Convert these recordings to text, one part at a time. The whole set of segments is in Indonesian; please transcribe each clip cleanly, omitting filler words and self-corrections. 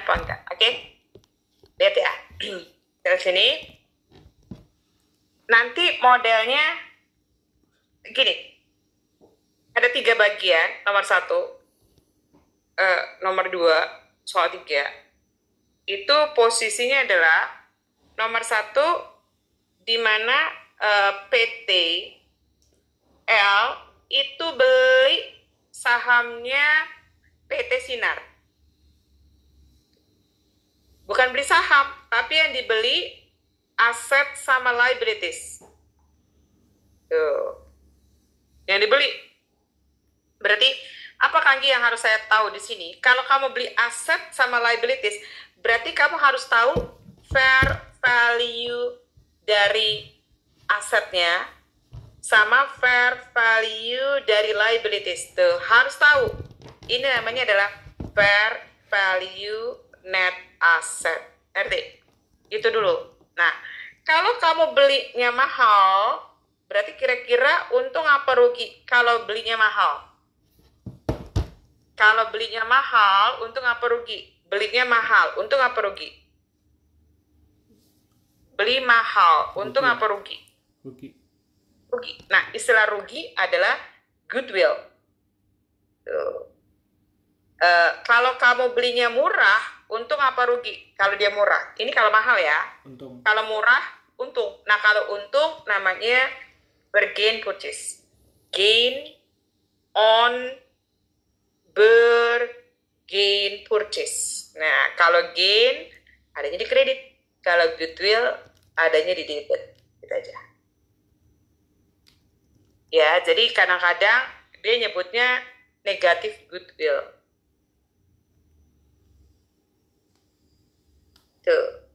apa enggak? Oke? Lihat ya. Dari sini. Nanti modelnya gini. Ada 3 bagian. Nomor 1, nomor 2, soal 3. Itu posisinya adalah nomor 1 di mana PT L itu beli sahamnya PT Sinar. Bukan beli saham, tapi yang dibeli aset sama liabilities. Tuh. Yang dibeli. Berarti apa Kanggi yang harus saya tahu di sini? Kalau kamu beli aset sama liabilities, berarti kamu harus tahu fair value dari asetnya sama fair value dari liabilities. Tuh, harus tahu. Ini namanya adalah fair value net asset. Ngerti? Itu dulu. Nah, kalau kamu belinya mahal, berarti kira-kira untung apa rugi kalau belinya mahal? Kalau belinya mahal, untung apa rugi? Belinya mahal, untung apa rugi? Beli mahal, untung apa rugi? Rugi. Rugi. Nah, istilah rugi adalah goodwill. Kalau kamu belinya murah, untung apa rugi? Kalau dia murah. Ini kalau mahal ya. Untung. Kalau murah, untung. Nah, kalau untung namanya bergain purchase. Gain on bergain purchase. Nah, kalau gain adanya di kredit. Kalau goodwill adanya di debit. Gitu aja. Ya, jadi kadang-kadang dia nyebutnya negatif goodwill. Tuh.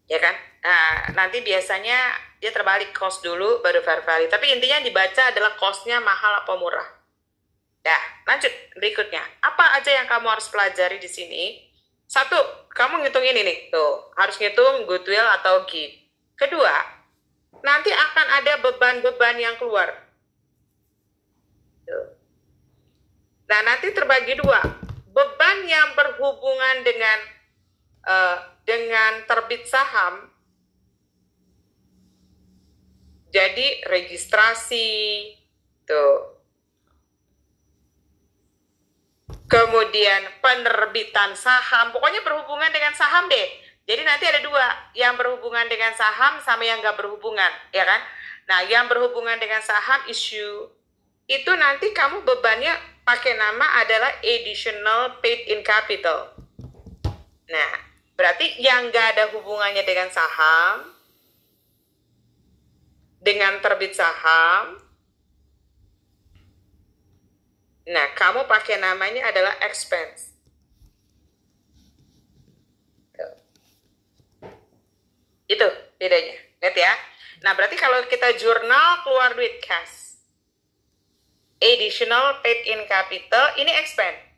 Ya kan? Nah, nanti biasanya dia terbalik cost dulu baru fair value. Tapi intinya dibaca adalah costnya mahal apa murah. Ya, lanjut berikutnya. Apa aja yang kamu harus pelajari di sini? 1, kamu ngitung ini nih. Tuh, harus ngitung goodwill atau gain. Kedua, nanti akan ada beban-beban yang keluar. Tuh. Nah, nanti terbagi 2. Beban yang berhubungan dengan terbit saham, jadi registrasi, tuh. Kemudian penerbitan saham, pokoknya berhubungan dengan saham deh. Jadi nanti ada 2, yang berhubungan dengan saham sama yang nggak berhubungan, ya kan? Nah, yang berhubungan dengan saham issue, itu nanti kamu bebannya pakai nama adalah additional paid in capital. Nah, berarti yang nggak ada hubungannya dengan saham, dengan terbit saham, nah kamu pakai namanya adalah expense. Itu bedanya, lihat ya. Nah, berarti kalau kita jurnal keluar duit cash, additional paid in capital, ini expense.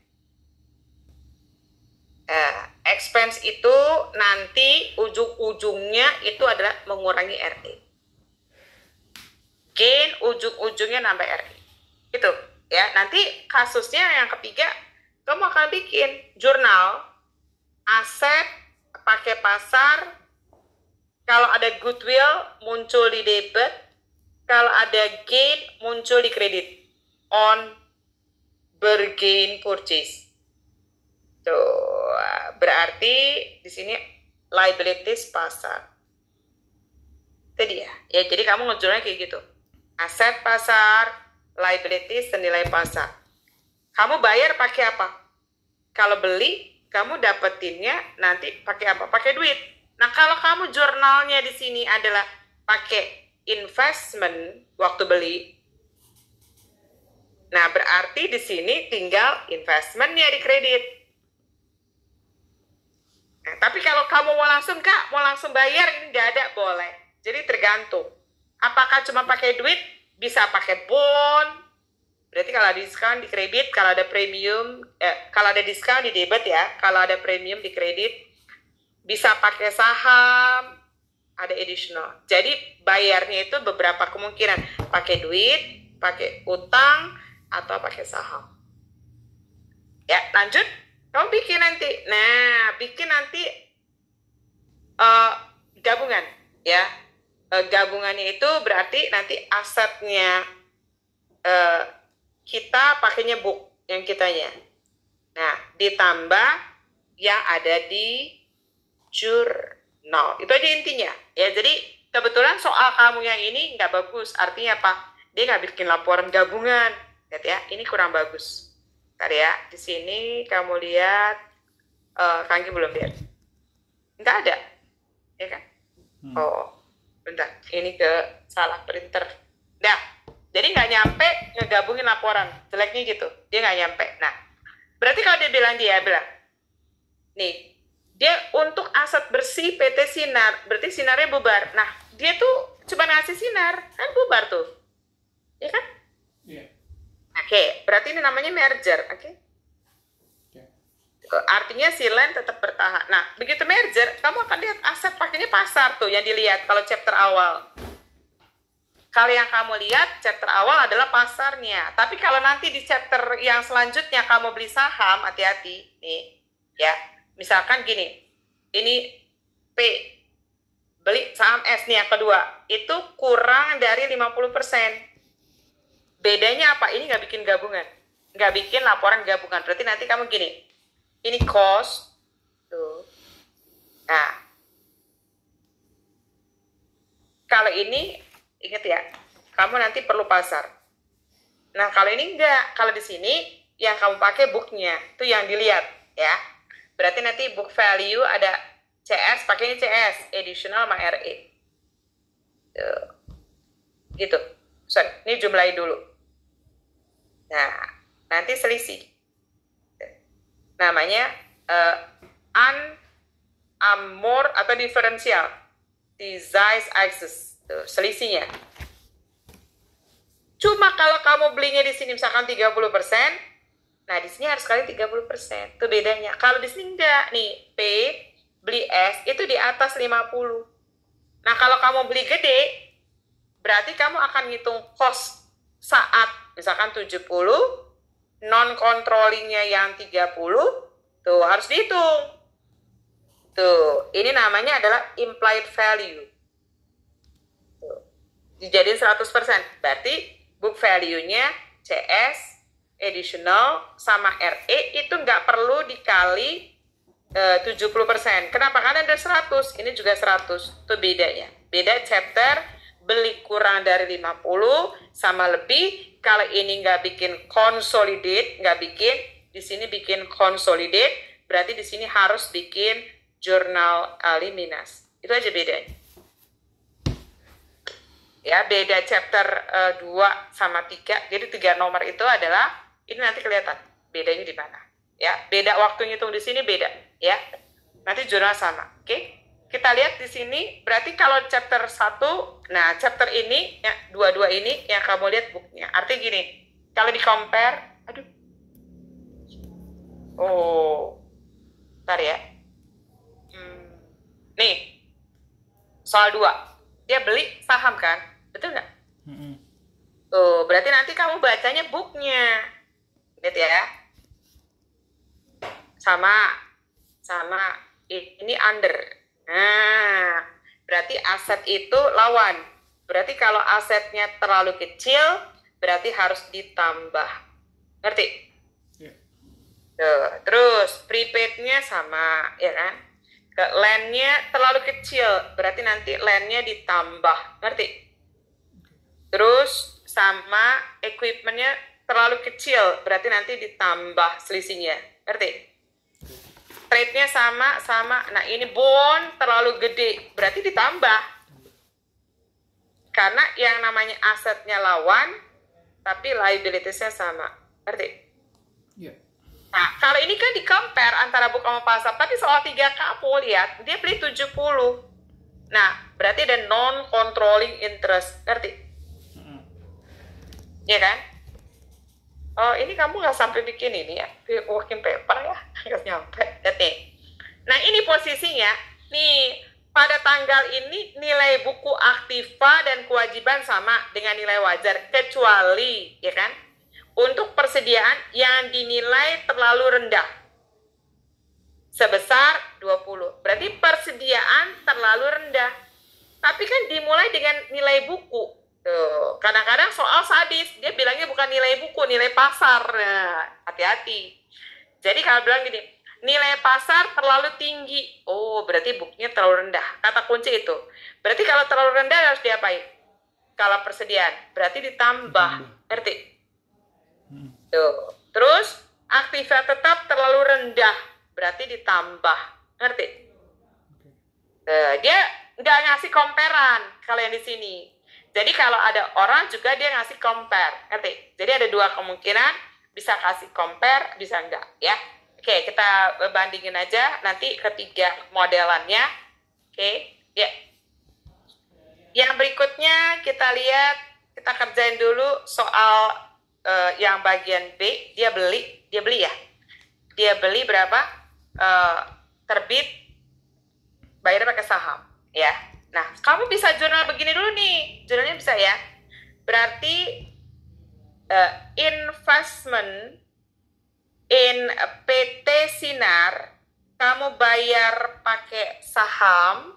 Expense itu nanti ujung-ujungnya itu adalah mengurangi RT. Gain ujung-ujungnya nambah RT. Itu ya. Nanti kasusnya yang ketiga, kamu akan bikin jurnal aset pakai pasar. Kalau ada goodwill muncul di debit, kalau ada gain muncul di kredit on bergain purchase. Tuh, berarti di sini liabilities pasar. Itu dia. Ya, jadi kamu ngejurnalnya kayak gitu. Aset pasar, liabilities dan nilai pasar. Kamu bayar pakai apa? Kalau beli, kamu dapetinnya nanti pakai apa? Pakai duit. Nah, kalau kamu jurnalnya di sini adalah pakai investment waktu beli, nah berarti di sini tinggal investmentnya di kredit. Nah, tapi kalau kamu mau langsung, Kak, mau langsung bayar, ini nggak ada, boleh. Jadi tergantung. Apakah cuma pakai duit? Bisa pakai bond. Berarti kalau ada diskon di kredit, kalau ada premium, kalau ada diskon di debit ya, kalau ada premium di kredit, bisa pakai saham, ada additional. Jadi bayarnya itu beberapa kemungkinan. Pakai duit, pakai utang, atau pakai saham. Ya, lanjut. Kamu bikin nanti. Nah, bikin nanti gabungan, ya. Gabungannya itu berarti nanti asetnya kita pakainya book yang kitanya. Nah, ditambah yang ada di jurnal. Itu aja intinya. Ya, jadi kebetulan soal kamu yang ini nggak bagus. Artinya apa? Dia nggak bikin laporan gabungan. Lihat ya, ini kurang bagus. Ntar ya, di sini kamu lihat, Kangki belum lihat. Nggak ada, ya kan? Oh, bentar. Ini ke salah printer. Dah, jadi nggak nyampe ngegabungin laporan. Jeleknya gitu. Dia nggak nyampe. Nah, berarti kalau dia bilang, nih, dia untuk aset bersih PT Sinar, berarti Sinarnya bubar. Nah, dia tuh cuma ngasih Sinar, kan bubar tuh. Ya kan? Iya. Oke, berarti ini namanya merger, oke? Artinya si land tetap bertahan. Nah, begitu merger, kamu akan lihat aset pakainya pasar tuh yang dilihat kalau chapter awal. Kalau yang kamu lihat, chapter awal adalah pasarnya. Tapi kalau nanti di chapter yang selanjutnya kamu beli saham, hati-hati. Nih, ya. Misalkan gini, ini P, beli saham S nih yang kedua. Itu kurang dari 50%. Bedanya apa? Ini nggak bikin gabungan. Nggak bikin laporan gabungan. Berarti nanti kamu gini, ini cost tuh. Nah, kalau ini ingat ya, kamu nanti perlu pasar. Nah, kalau ini enggak, kalau di sini yang kamu pakai booknya itu yang dilihat ya. Berarti nanti book value ada CS, pakainya CS, additional sama RE. Tuh. Gitu. Sorry, ini jumlahin dulu. Nah, nanti selisih. Namanya unamort atau diferensial disease axis, selisihnya. Cuma kalau kamu belinya di sini misalkan 30%, nah di sini harus kali 30%. Itu bedanya. Kalau di sini enggak nih, P beli S itu di atas 50. Nah, kalau kamu beli gede, berarti kamu akan ngitung cost saat misalkan 70, non-controllingnya yang 30, tuh harus dihitung. Tuh, ini namanya adalah implied value. Tuh, dijadiin 100%. Berarti book value-nya CS, additional, sama RE itu nggak perlu dikali 70%. Kenapa? Karena ada 100, ini juga 100. Itu bedanya. Beda chapter, beli kurang dari 50 sama lebih. Kalau ini nggak bikin consolidate, nggak bikin, di sini bikin consolidate, berarti di sini harus bikin jurnal eliminasi. Itu aja bedanya. Ya, beda chapter 2 sama 3. Jadi 3 nomor itu adalah, ini nanti kelihatan bedanya di mana. Ya, beda waktu ngitung di sini beda, ya. Nanti jurnal sama, oke? Kita lihat di sini, berarti kalau chapter 1, nah chapter ini, ya, 22 ini yang kamu lihat booknya. Artinya gini, kalau di compare, aduh. Oh, bentar ya. Nih, soal 2. Dia beli saham kan? Betul nggak? Tuh, berarti nanti kamu bacanya booknya. Lihat ya. Sama ini under. Nah, berarti aset itu lawan. Berarti kalau asetnya terlalu kecil, berarti harus ditambah. Ngerti? Yeah. Tuh, terus prepaid-nya sama, ya kan? Ke land-nya terlalu kecil, berarti nanti land-nya ditambah. Ngerti? Terus sama equipment-nya terlalu kecil, berarti nanti ditambah selisihnya. Ngerti? Trade-nya sama. Nah, ini bond terlalu gede, berarti ditambah. Karena yang namanya asetnya lawan, tapi liabilities-nya sama. Ngerti? Iya. Yeah. Nah, kalau ini kan di-compare antara book sama pasar, tapi soal 3 kamu lihat, dia beli 70. Nah, berarti ada non-controlling interest. Ngerti? Iya kan? Oh, ini kamu nggak sampai bikin ini ya, working paper ya, nggak nyampe. Nah, ini posisinya, nih, pada tanggal ini nilai buku aktiva dan kewajiban sama dengan nilai wajar, kecuali, ya kan, untuk persediaan yang dinilai terlalu rendah. sebesar 20. Berarti persediaan terlalu rendah. Tapi kan dimulai dengan nilai buku. Tuh, kadang-kadang soal sadis, dia bilangnya bukan nilai buku, nilai pasar. Nah, hati-hati. Jadi kalau bilang gini, nilai pasar terlalu tinggi. Oh, berarti bukunya terlalu rendah. Kata kunci itu. Berarti kalau terlalu rendah harus diapain? Kalau persediaan, berarti ditambah. Ngerti? Tuh. Terus, aktiva tetap terlalu rendah. Berarti ditambah. Ngerti? Dia nggak ngasih comparean kalau yang di sini. Jadi kalau ada orang juga dia ngasih compare. Ngerti? Jadi ada dua kemungkinan. Bisa kasih compare, bisa enggak. Ya. Oke, kita bandingin aja. Nanti ketiga modelannya. Oke. Ya. Yang berikutnya kita lihat, kita kerjain dulu soal yang bagian B. Dia beli ya. Dia beli berapa? Terbit, bayarnya pakai saham, ya. Nah, kamu bisa jurnal begini dulu nih. Jurnalnya bisa ya. Berarti investment in PT Sinar, kamu bayar pakai saham,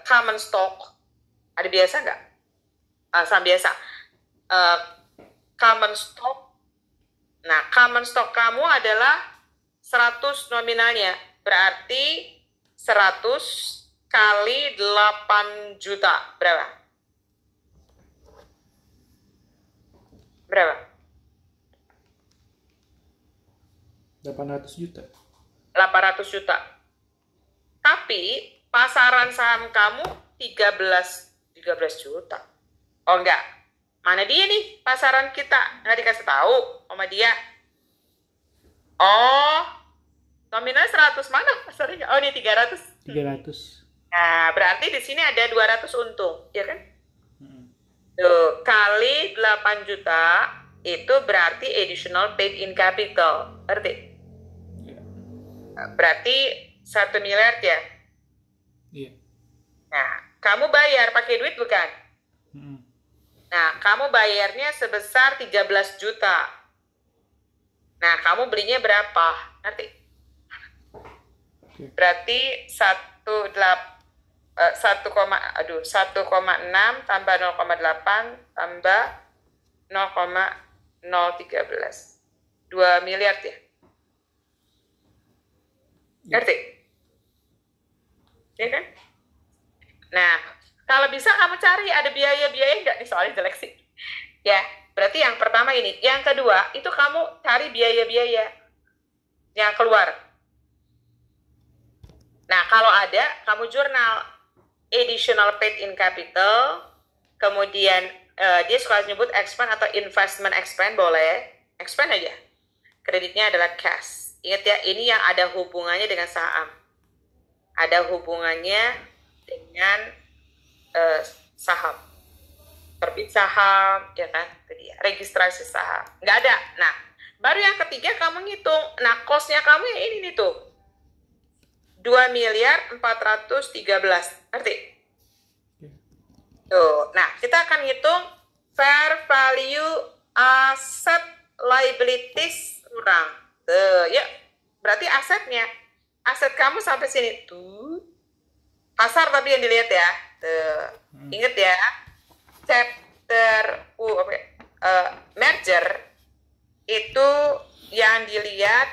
common stock. Ada biasa nggak? Saham biasa. Common stock. Nah, common stock kamu adalah 100 nominalnya. Berarti 100 kali 8 juta. Berapa? Berapa? 800 juta. 800 juta. Tapi pasaran saham kamu 13 juta. Oh enggak. Mana dia nih pasaran kita? Nggak dikasih tahu sama dia. Oh, nominal 100 mana pasarnya? Oh, ini 300. 300. Nah, berarti di sini ada 200 untung, ya kan? Tuh, kali 8 juta itu berarti additional paid in capital. Berarti? Berarti 1 miliar ya? Iya. Nah, kamu bayar pakai duit bukan? Nah, kamu bayarnya sebesar 13 juta. Nah, kamu belinya berapa? Nanti. Berarti 1,6 tambah 0,8 tambah 0,013. 2 miliar ya? Ngerti? Ya kan? Nah, kalau bisa kamu cari ada biaya-biaya nggak nih, soalnya jelek sih. Ya, berarti yang pertama ini. Yang kedua, itu kamu cari biaya-biaya yang keluar. Nah, kalau ada, kamu jurnal additional paid in capital, kemudian dia suka nyebut expense atau investment expense, boleh. Expense aja. Kreditnya adalah cash. Ingat ya, ini yang ada hubungannya dengan saham. Ada hubungannya dengan saham. Terbit saham, ya kan? Itu dia. Registrasi saham. Nggak ada. Nah, baru yang ketiga kamu ngitung. Nah, cost-nya kamu yang ini nih tuh. 2.413. Ngerti? Tuh. Nah, kita akan ngitung fair value asset liabilities kurang. Tuh, yuk. Berarti asetnya. Aset kamu sampai sini. Tuh. Pasar tapi yang dilihat ya. Tuh. Ingat ya. Chapter merger itu yang dilihat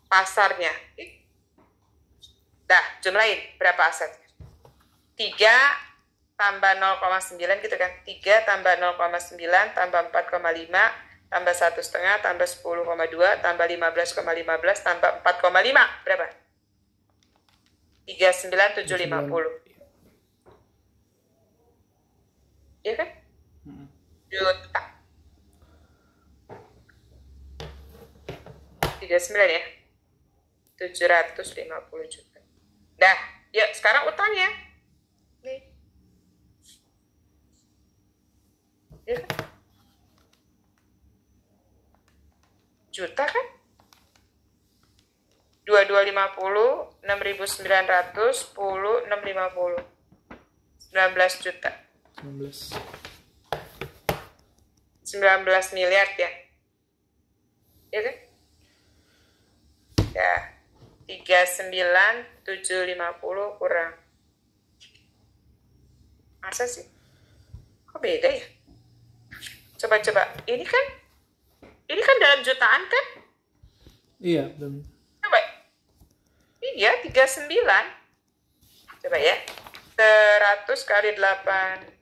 pasarnya. Dah, jumlahin berapa aset? 3 tambah 0,9 gitu kan. 3 tambah 0,9 tambah 4,5 tambah 1,5 tambah 10,2 tambah 15,15 tambah 4,5 berapa? 39,750. Iya kan? Juta. 39 ya. 750 juta. Dah, yuk sekarang utangnya. Nih. Iya kan? Juta kan? 2250, 6.900, 10, 650. 19 juta. 19 miliar ya. Iya kan? 39.750 kurang. Masa sih? Kok beda ya? Coba. Ini kan dalam jutaan kan? Iya, belum. Coba. Iya, 39. Coba ya. 100 kali 8.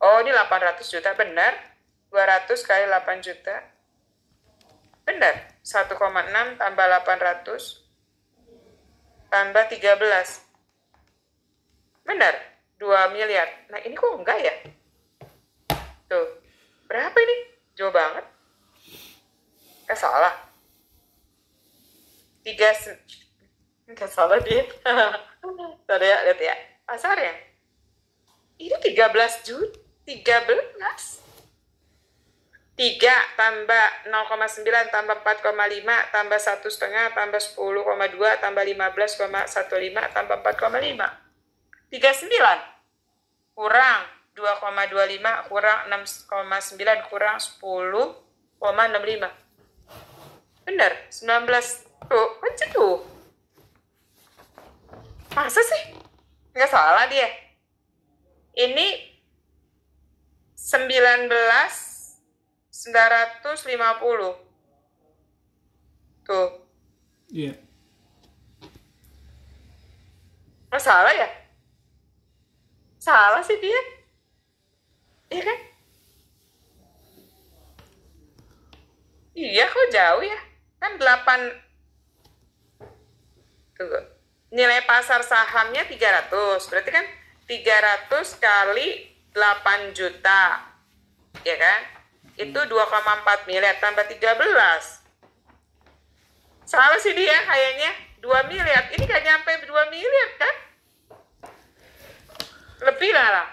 Oh, ini 800 juta, benar. 200 kali 8 juta. Benar. 1,6 tambah 800 tambah 13. Benar. 2 miliar. Nah, ini kok enggak ya? Tuh. Berapa ini? Jauh banget. Salah. 3. Enggak salah dia. Tadi ya, lihat ya. Pasarnya. Ini 13 juta. 13. 3 tambah 0,9 tambah 4,5 tambah 1,5 tambah 10,2 tambah 15,15 tambah 4,5. 39 kurang 2,25 kurang 6,9 kurang 10,65. Benar, 19. Tuh, macam tuh. Masa sih? Nggak salah dia. Ini 19.950. Tuh. Iya. Nggak salah ya? Salah sih dia. Iya kan? Iya, kok jauh ya? Kan 8. Tuh. Nilai pasar sahamnya 300. Berarti kan 300 kali 8 juta. Ya kan? Itu 2,4 miliar tambah 13. Salah sih dia kayaknya. 2 miliar. Ini gak nyampe 2 miliar kan? Lebih lah.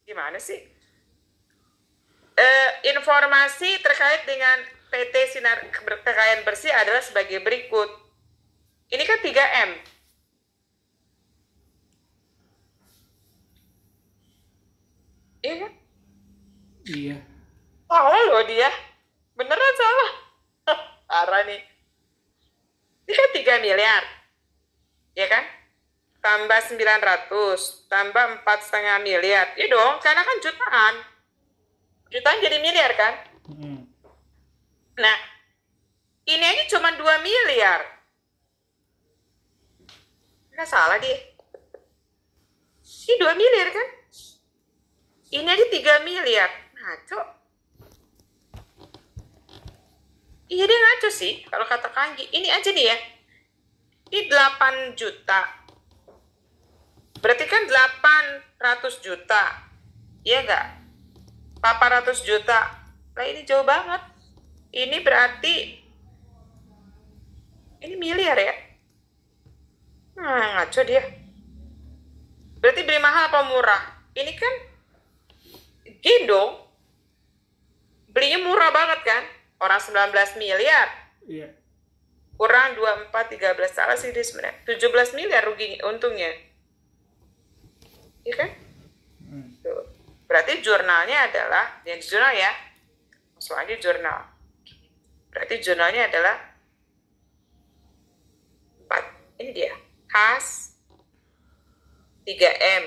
Gimana sih? Informasi terkait dengan PT Sinar Kekayaan Bersih adalah sebagai berikut. Ini kan 3M. Iya kan? Iya. Salah loh dia. Beneran salah. Parah nih. Ini kan 3 miliar. Ya kan? Tambah 900. Tambah 4,5 miliar. Iya dong, karena kan jutaan. Jutaan jadi miliar kan? Nah, ini aja cuma 2 miliar. Nggak salah dia. Ini 2 miliar kan? Ini aja 3 miliar. Ngaco. Iya, dia ngaco sih kalau kata Kanji. Ini aja nih ya. Ini 8 juta. Berarti kan 800 juta. Iya nggak? 800 juta. Nah, ini jauh banget. Ini berarti ini miliar ya. Ngaco dia. Berarti beli mahal apa murah? Ini kan gendong. Belinya murah banget kan? Orang 19 miliar. Iya. Kurang 24, 13. Salah sih dia sebenarnya. 17 miliar rugi untungnya. Iya kan? Tuh. Berarti jurnalnya adalah, yang jurnal ya. Masuk aja jurnal. Berarti jurnalnya adalah 4. Ini dia. Khas 3M.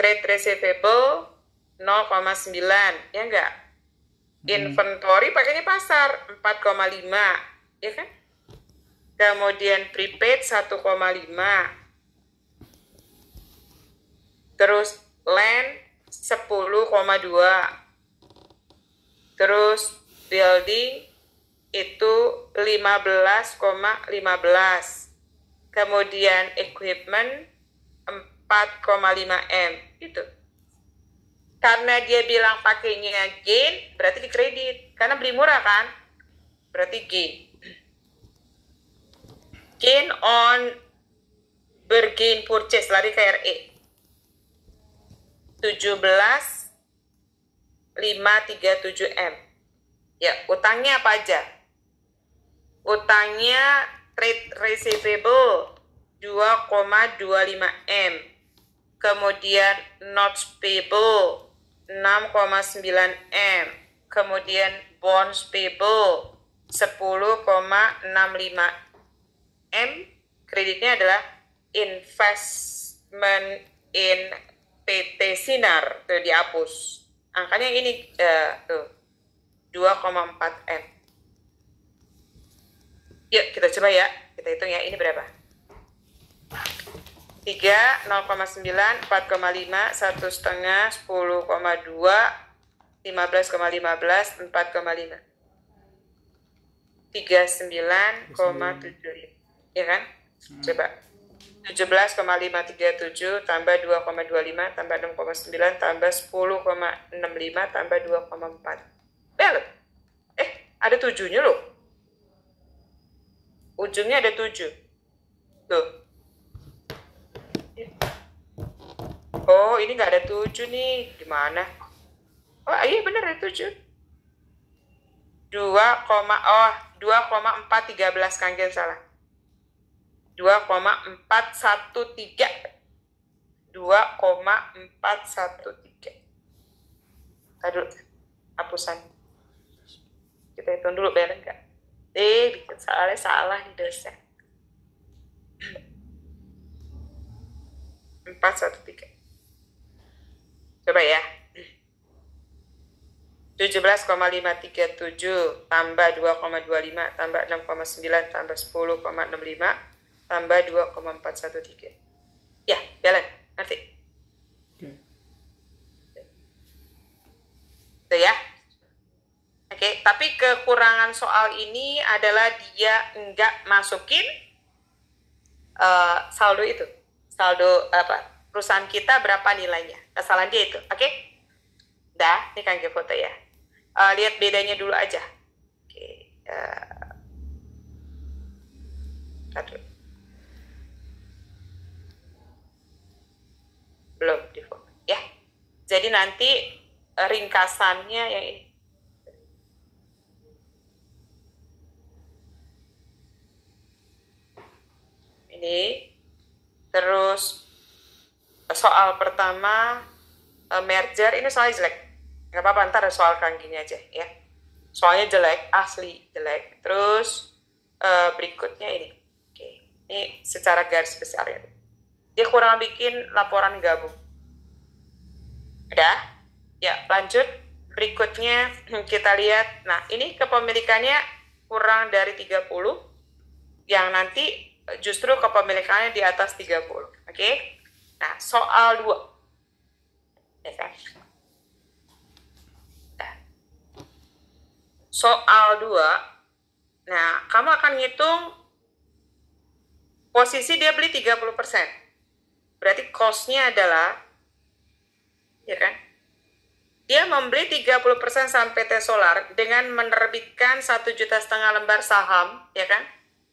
Trade receivable 0,9. Ya enggak? Inventory pakainya pasar 4,5. Ya kan? Kemudian prepaid 1,5. Terus land 10,2. Terus building itu 15,15. Kemudian equipment 4,5 M. Itu. Karena dia bilang pakainya gain, berarti dikredit. Karena beli murah kan? Berarti gain. Gain on bergain purchase, lari ke RE. 17,537 M. Ya, utangnya apa aja? Utangnya trade receivable 2,25 M. Kemudian notes payable 6,9 M. Kemudian bonds payable 10,65 M. Kreditnya adalah investment in PT Sinar. Tuh dihapus. Angkanya ini tuh 2,4 M. Yuk kita coba ya. Kita hitung ya. Ini berapa? 3, 0,9, 4,5, 1,5, 10,2, 15,15, 4,5. 39,75. Ya kan? Coba. 17,537 tambah 2,25 tambah 6,9 tambah 10,65 tambah 2,4. Belet. Ada 7-nya loh. Ujungnya ada 7. Tuh. Oh, ini nggak ada 7 nih. Gimana? Oh, iya bener ada 7. 2,413 Kanggen salah. 2,413. 2,413. Aduh, hapusan. Kita hitung dulu bener nggak? Bikin salah di dosen. 413. Coba ya. 17,537 tambah 2,25 tambah 6,9 tambah 10,65 tambah 2,413. Ya, jalan. Nanti. Itu ya. Oke, tapi kekurangan soal ini adalah dia enggak masukin saldo itu. Saldo perusahaan kita berapa nilainya. Kesalahan dia itu. Oke? Dah, ini Kangge foto ya. Lihat bedanya dulu aja. Oke. Aduh. Belum di foto ya. Jadi nanti ringkasannya yang ini. Ini. Terus soal pertama merger ini soalnya jelek. Nggak apa-apa, ntar soal Kangginya aja ya. Soalnya jelek, asli jelek. Terus berikutnya ini. Oke. Ini secara garis besar ya. Dia kurang bikin laporan gabung. Udah? Ya, lanjut. Berikutnya kita lihat. Nah, ini kepemilikannya kurang dari 30. Yang nanti justru kepemilikannya di atas 30. Oke? Nah, soal 2. Ya kan? Soal 2, nah kamu akan ngitung posisi dia beli 30%. Berarti cost-nya adalah, ya kan? Dia membeli 30% saham PT Solar dengan menerbitkan 1,5 juta lembar saham, ya kan?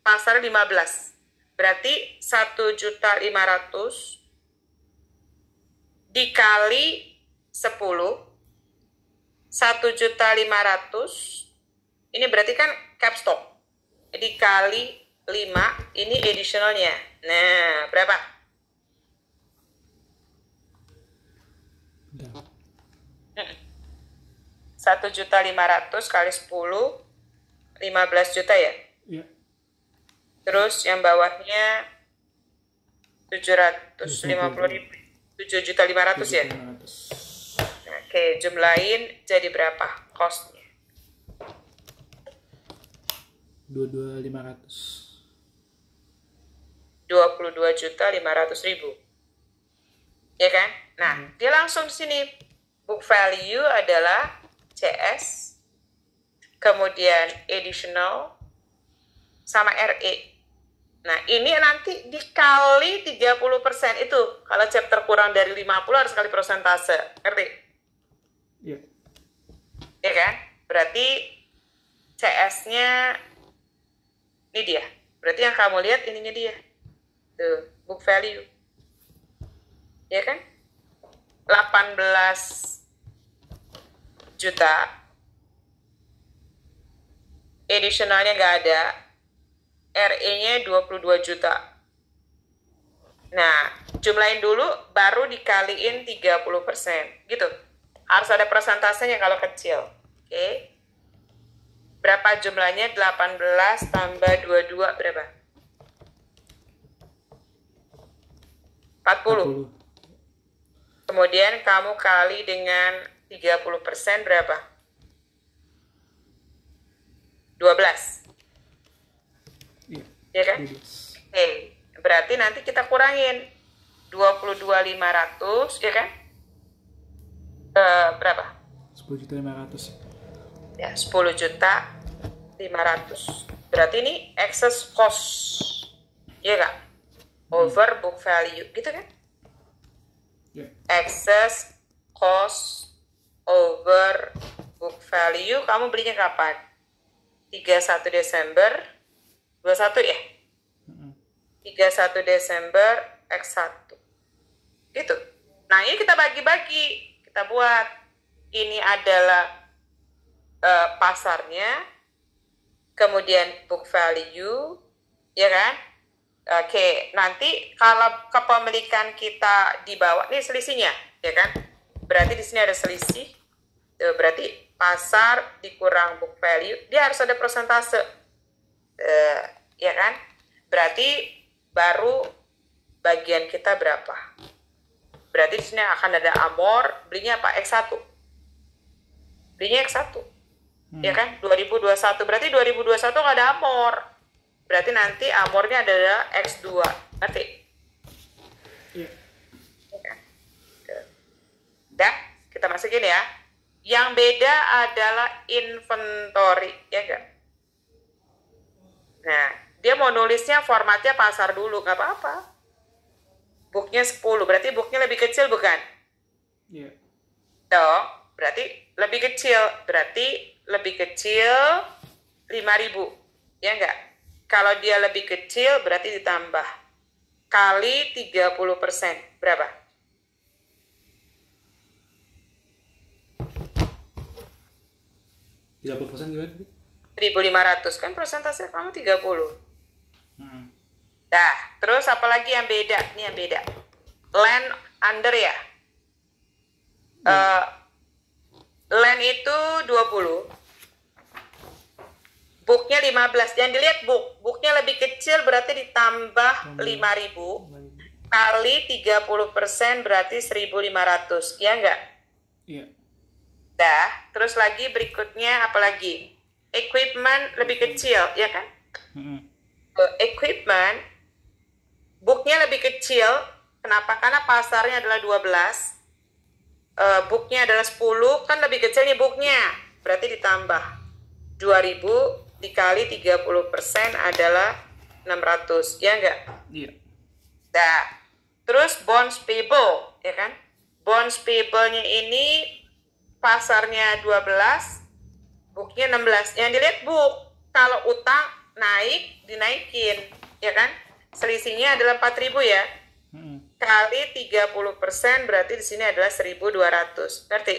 Pasar 15. Berarti 1.500.000 dikali 10, 1.500.000. Ini berarti kan cap stock. Dikali 5, ini additionalnya. Nah, berapa? Udah. 1.500.000 kali 10, 15 juta ya? Iya. Terus yang bawahnya 750.000. 7.500.000 ya? 7.500. Oke, jumlahin jadi berapa cost-nya? 22.500. 22.500.000. Ya kan? Nah, dia langsung di sini book value adalah CS, kemudian additional sama RE. Nah, ini nanti dikali 30% itu. Kalau chapter kurang dari 50 harus kali persentase. Ngerti? Iya. Ya kan? Berarti CS-nya ini dia. Berarti yang kamu lihat ininya dia. Tuh, book value. Ya kan? 18 juta. Additionalnya nggak ada. RE-nya 22 juta. Nah, jumlahin dulu baru dikaliin 30%. Gitu. Harus ada persentasenya kalau kecil. Oke. Berapa jumlahnya? 18 tambah 22 berapa? 40. 40. Kemudian kamu kali dengan 30% berapa? 12. Iya. Ya kan? 12. Oke, berarti nanti kita kurangin 22.500, ya kan? Berapa? 10.500.000. Ya, 10.500.000. Berarti ini excess cost, ya kan? Over book value, gitu kan? Ya. Excess cost over book value. Kamu belinya kapan? 31 Desember 21 ya? 31 Desember X1 gitu. Nah ini kita bagi-bagi, kita buat ini adalah pasarnya, kemudian book value, ya kan? Oke, nanti kalau kepemilikan kita dibawa, ini selisihnya, ya kan? Berarti di sini ada selisih, berarti pasar dikurang book value, dia harus ada persentase, ya kan? Berarti baru bagian kita berapa? Berarti di sini akan ada amor, belinya apa? X1. Belinya X1. Ya kan? 2021. Berarti 2021 nggak ada amor. Berarti nanti amornya adalah X2. Ngerti? Iya. Dah, kita masukin ya. Yang beda adalah inventory, ya enggak? Nah, dia mau nulisnya formatnya pasar dulu, nggak apa-apa. Booknya 10, berarti booknya lebih kecil bukan? Iya. Dong, berarti lebih kecil. Berarti lebih kecil 5.000, ya enggak? Kalau dia lebih kecil berarti ditambah. Kali 30%, berapa? 30% gimana? 1.500, kan persentase kamu 30. Nah, terus apa lagi yang beda? Ini yang beda. Land under ya. Land itu 20. Booknya 15. Yang dilihat booknya lebih kecil berarti ditambah 5.000 kali 30% berarti 1.500. Ya enggak? Iya. Dah, terus lagi berikutnya apa lagi? Equipment lebih kecil, ya kan? Equipment booknya lebih kecil. Kenapa? Karena pasarnya adalah 12, booknya adalah 10, kan lebih kecil nih booknya, berarti ditambah 2.000 dikali 30% adalah 600, ya enggak? Iya. Nah, terus bonds payable, ya kan? Bonds payable-nya ini pasarnya 12, booknya 16. Yang dilihat book, kalau utang naik, dinaikin, ya kan? Selisihnya adalah 4.000 ya. Kali 30% berarti di sini adalah 1.200. Ngerti?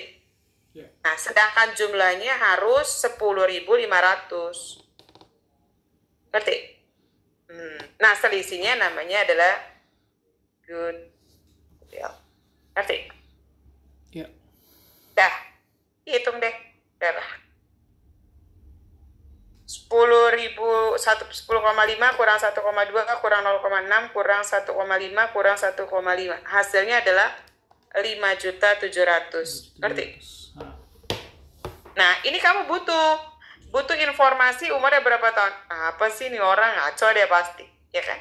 Yeah. Nah, sedangkan jumlahnya harus 10.500. Ngerti? Nah, selisihnya namanya adalah goodwill. Ngerti? Iya. Dah, hitung deh. Berapa? 10,5 kurang 1,2 kurang 0,6 kurang 1,5 kurang 1,5. Hasilnya adalah 5.700.000. Ngerti? Nah, ini kamu butuh informasi umurnya berapa tahun. Apa sih nih orang, ngaco deh pasti, ya kan?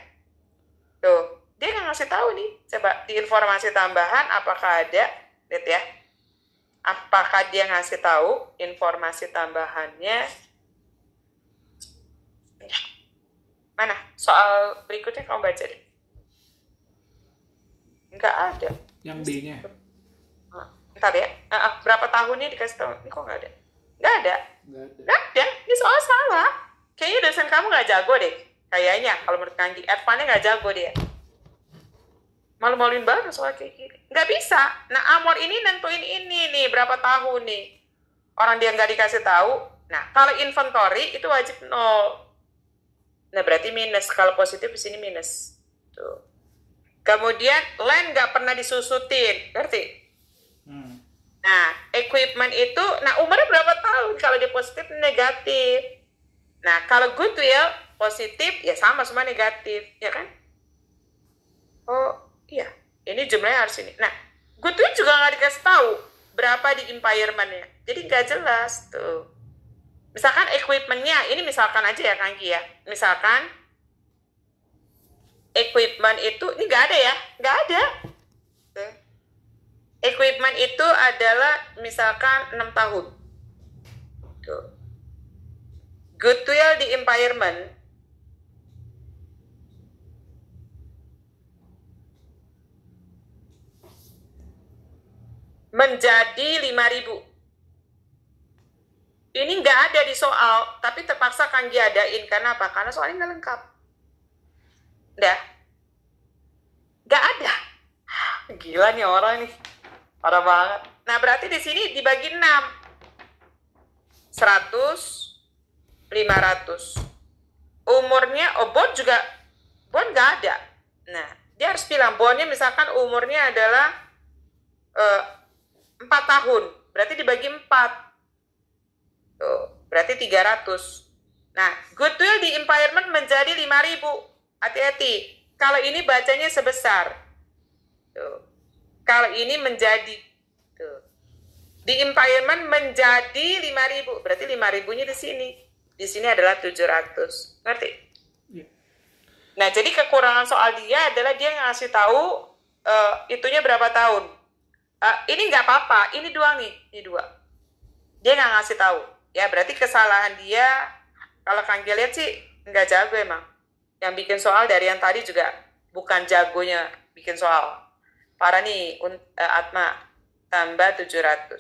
Tuh, dia nggak ngasih tahu nih. Coba di informasi tambahan apakah ada, lihat ya. Apakah dia ngasih tahu informasi tambahannya? Mana? Soal berikutnya kamu baca deh. Nggak ada. Yang B-nya. Ntar ya. Berapa tahunnya dikasih tahu? Ini kok nggak ada? Nggak ada. Nggak ada. Ini soal salah. Kayaknya dosen kamu nggak jago deh. Kayaknya kalau menurut Kanggi. Advan-nya nggak jago dia. Malu-maluin banget soal kayak gini. Nggak bisa. Nah, amor ini nentuin ini nih. Berapa tahun nih. Orang dia nggak dikasih tahu. Nah, kalau inventory itu wajib 0. Nah, berarti minus. Kalau positif di sini minus. Tuh. Kemudian land nggak pernah disusutin, ngerti? Nah, equipment itu, nah umurnya berapa tahun? Kalau dia positif, negatif. kalau goodwill positif, ya sama semua negatif, ya kan? Oh, iya. Ini jumlahnya harus ini. Nah, goodwill juga nggak dikasih tahu berapa di impairment-nya. Jadi nggak jelas tuh. Misalkan equipment-nya, ini misalkan aja ya Kang Ki ya. Misalkan equipment itu, ini nggak ada ya? Nggak ada. Tuh. Equipment itu adalah misalkan 6 tahun. Tuh. Goodwill di impairment menjadi 5.000. Ini nggak ada di soal, tapi terpaksa Kang Gi adain. Karena apa? Karena soalnya nggak lengkap. Udah. Nggak ada. Gila nih orang nih. Parah banget. Nah, berarti di sini dibagi 6. 100, 500. Umurnya, bond juga, bond nggak ada. Nah, dia harus bilang, bondnya misalkan umurnya adalah 4 tahun. Berarti dibagi 4. Tuh, berarti 300. Nah, goodwill di impairment menjadi 5.000. Hati-hati. Kalau ini bacanya sebesar. Tuh. Kalau ini menjadi. Tuh. Di impairment menjadi 5.000. Berarti 5.000-nya di sini. Di sini adalah 700. Ngerti? Yeah. Nah, jadi kekurangan soal dia adalah dia ngasih tahu itunya berapa tahun. Ini nggak apa-apa. Ini doang nih. Ini 2. Dia nggak ngasih tahu. Ya, berarti kesalahan dia, kalau Kang Gi lihat sih, nggak jago emang. Yang bikin soal dari yang tadi juga bukan jagonya bikin soal. Parah nih, Atma, tambah 700.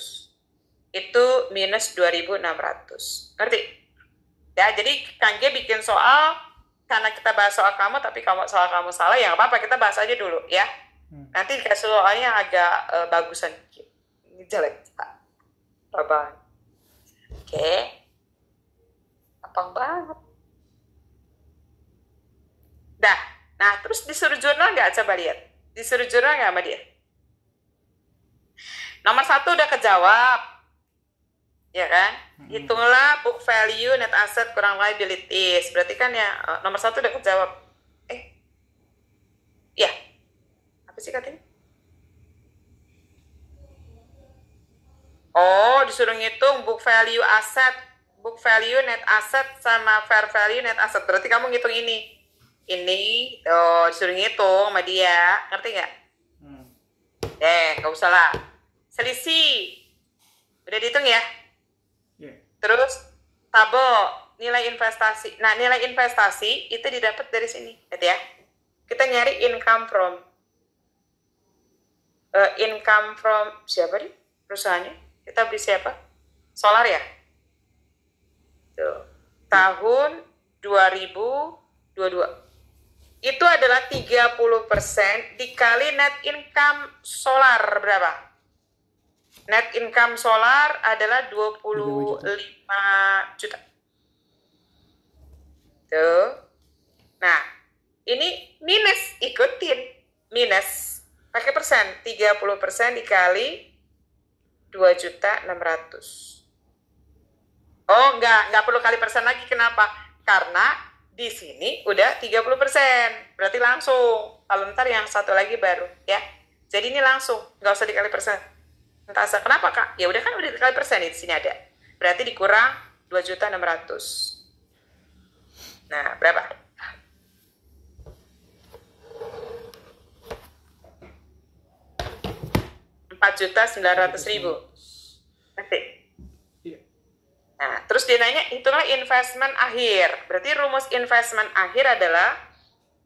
Itu minus 2.600. Ngerti? Ya, jadi Kang Gi bikin soal, karena kita bahas soal kamu, tapi soal kamu salah, ya nggak apa-apa, kita bahas aja dulu, ya. Nanti dikasih soalnya agak bagusan. Ini jelek, Pak. Bye-bye. Oke. Gampang banget. Dah. Nah, terus disuruh jurnal nggak? Coba lihat. Disuruh jurnal nggak sama dia? Nomor 1 udah kejawab. Ya kan? Hitunglah book value, net asset, kurang liabilities. Berarti kan ya, nomor 1 udah kejawab. Ya. Apa sih katanya? Oh, disuruh ngitung book value asset, book value net asset sama fair value net asset. Berarti kamu ngitung ini. Ini, disuruh ngitung sama dia. Ngerti nggak? Nggak usah lah. Selisih. Udah dihitung ya? Yeah. Terus, tabel, nilai investasi. Nah, nilai investasi itu didapat dari sini. Lihat ya. Kita nyari income from. Income from, siapa nih? Perusahaannya. Kita beli siapa? Solar ya? Tuh. Tahun 2022. Itu adalah 30% dikali net income solar berapa? Net income solar adalah 25 juta. Tuh. Nah, ini minus, ikutin. Minus. Pakai persen. 30% dikali 2.600.000. Oh, nggak perlu kali persen lagi. Kenapa? Karena di sini udah 30%. Berarti langsung. Kalau ntar yang satu lagi baru, ya. Jadi ini langsung, nggak usah dikali persen. Entah kenapa, Kak? Ya udah kan udah dikali persen, di sini ada. Berarti dikurang 2.600.000. Nah, berapa? 4.900.000. Ngerti? Iya. Nah, terus dia nanya, itulah investment akhir. Berarti rumus investment akhir adalah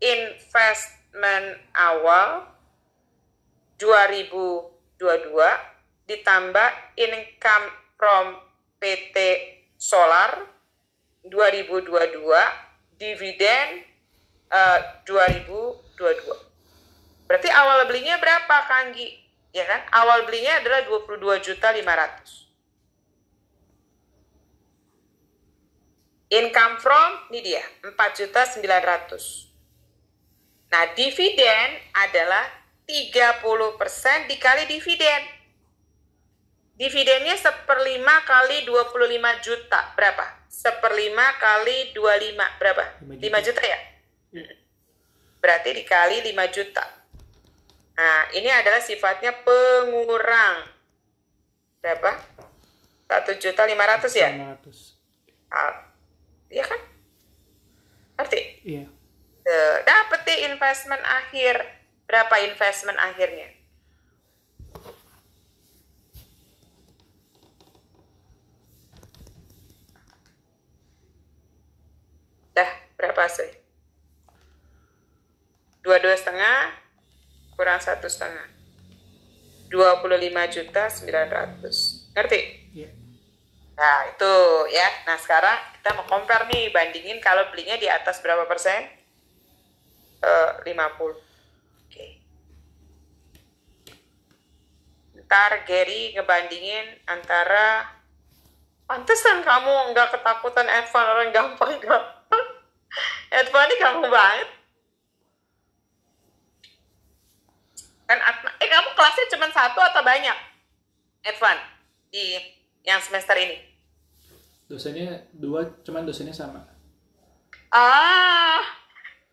investment awal 2022 ditambah income from PT Solar 2022 dividen 2022. Berarti awal belinya berapa, Kang Gi? Ya kan? Awal belinya adalah 22.500.000. Income from, ini dia, 4.900.000. Nah, dividen adalah 30% dikali dividen. Dividennya 1/5 kali 25 juta. Berapa? 1/5 kali 25 berapa? 5 juta ya? Berarti dikali 5 juta. Nah, ini adalah sifatnya pengurang. Berapa? 1.500.000 ya? 500. Iya kan? Ngerti? Iya. Dapat deh investment akhir. Berapa investment akhirnya? Dah, berapa sih? 22,5 kurang 1,5. 25.900.000. Ngerti? Iya. Nah, itu ya. Nah, sekarang kita mau compare nih, bandingin kalau belinya di atas berapa persen? 50. Oke. Ntar Gary ngebandingin antara, pantesan kamu nggak ketakutan Advan, orang gampang-gampang. Advan ini kamu banget. Kan kamu kelasnya cuma 1 atau banyak? Advan di yang semester ini? Dosennya 2, cuman dosennya sama.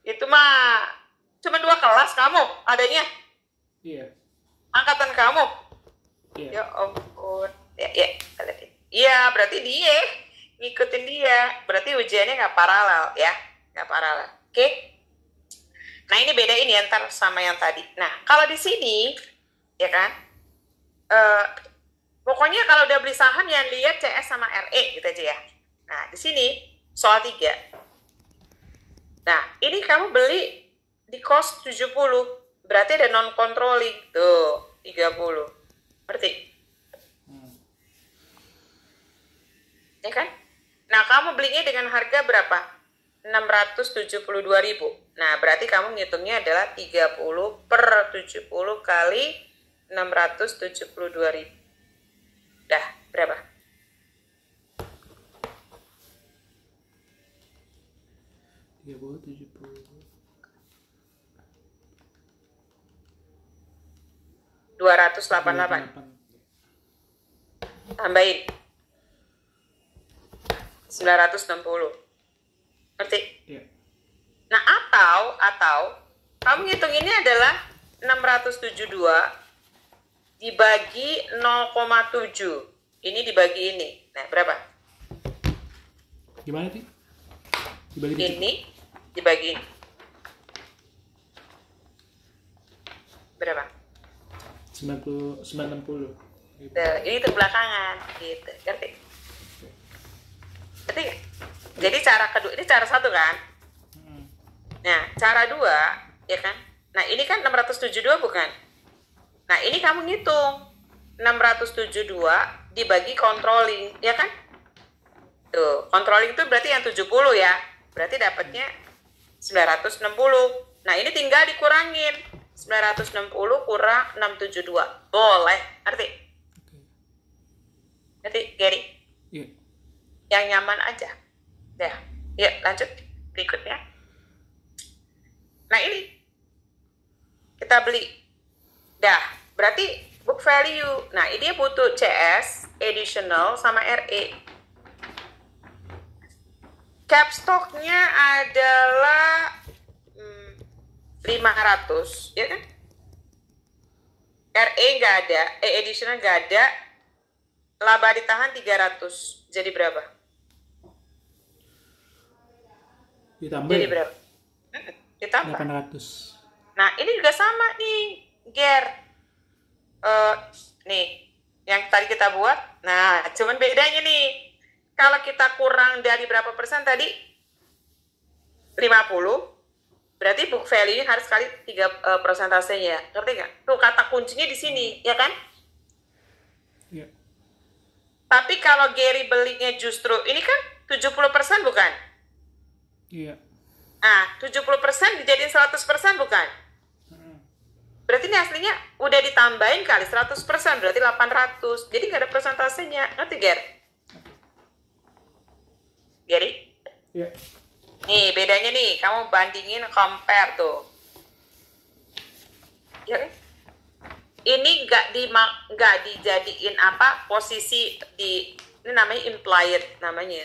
Itu mah cuma 2 kelas kamu adanya? Iya. Angkatan kamu? Iya. Ya ampun. Iya, berarti dia ngikutin dia. Berarti ujiannya nggak paralel ya, nggak paralel. Oke? Nah, ini bedain ya ntar sama yang tadi. Nah, kalau di sini, ya kan, pokoknya kalau udah beli saham yang lihat CS sama RE gitu aja ya. Nah, di sini soal 3. Nah, ini kamu beli di cost 70. Berarti ada non-controlling. Tuh, 30. Berarti? Ya kan? Nah, kamu belinya dengan harga berapa? 672.000. Nah, berarti kamu ngitungnya adalah 30/70 kali 672.000. Dah, berapa? $288. Tambahin 960. Ngerti? Iya. Nah, atau kamu ngitung ini adalah 672 dibagi 0,7. Ini dibagi ini. Nah, berapa? Gimana sih? Dibagi ini dibagi ini. Berapa? 960. Gitu. Ini terbelakangan gitu. Ngerti? Ngerti gak? Jadi cara kedua, ini cara 1 kan? Nah, cara 2, ya kan? Nah, ini kan 672 bukan? Nah, ini kamu ngitung 672 dibagi controlling, ya kan? Tuh, controlling itu berarti yang 70 ya. Berarti dapatnya 960. Nah, ini tinggal dikurangin. 960 kurang 672. Boleh, ngerti? Ngerti, Gary? Iya. Yang nyaman aja. Ya, yuk lanjut berikutnya. Nah, ini kita beli. Dah, berarti book value. Nah, ini butuh CS, additional, sama RE. Cap stocknya adalah 500, ya kan? RE nggak ada, additional nggak ada. Laba ditahan 300. Jadi berapa? Ditambah. Jadi berapa? Ditambah. 800. Nah, ini juga sama nih, Ger. Nih, yang tadi kita buat. Nah, cuman bedanya nih. Kalau kita kurang dari berapa persen tadi? 50. Berarti book value harus kali 3 persentasenya. Ngerti nggak? Tuh, kata kuncinya di sini, ya kan? Iya. Tapi kalau Gary belinya justru, ini kan 70% bukan? Iya. Nah, 70% dijadiin 100% bukan? Berarti ini aslinya udah ditambahin kali 100%, berarti 800. Jadi nggak ada persentasenya. Ngerti, Ger? Gary? Iya. Nih, bedanya nih. Kamu bandingin, compare tuh. Ya kan? Ini nggak dijadiin apa posisi di, ini namanya implied namanya.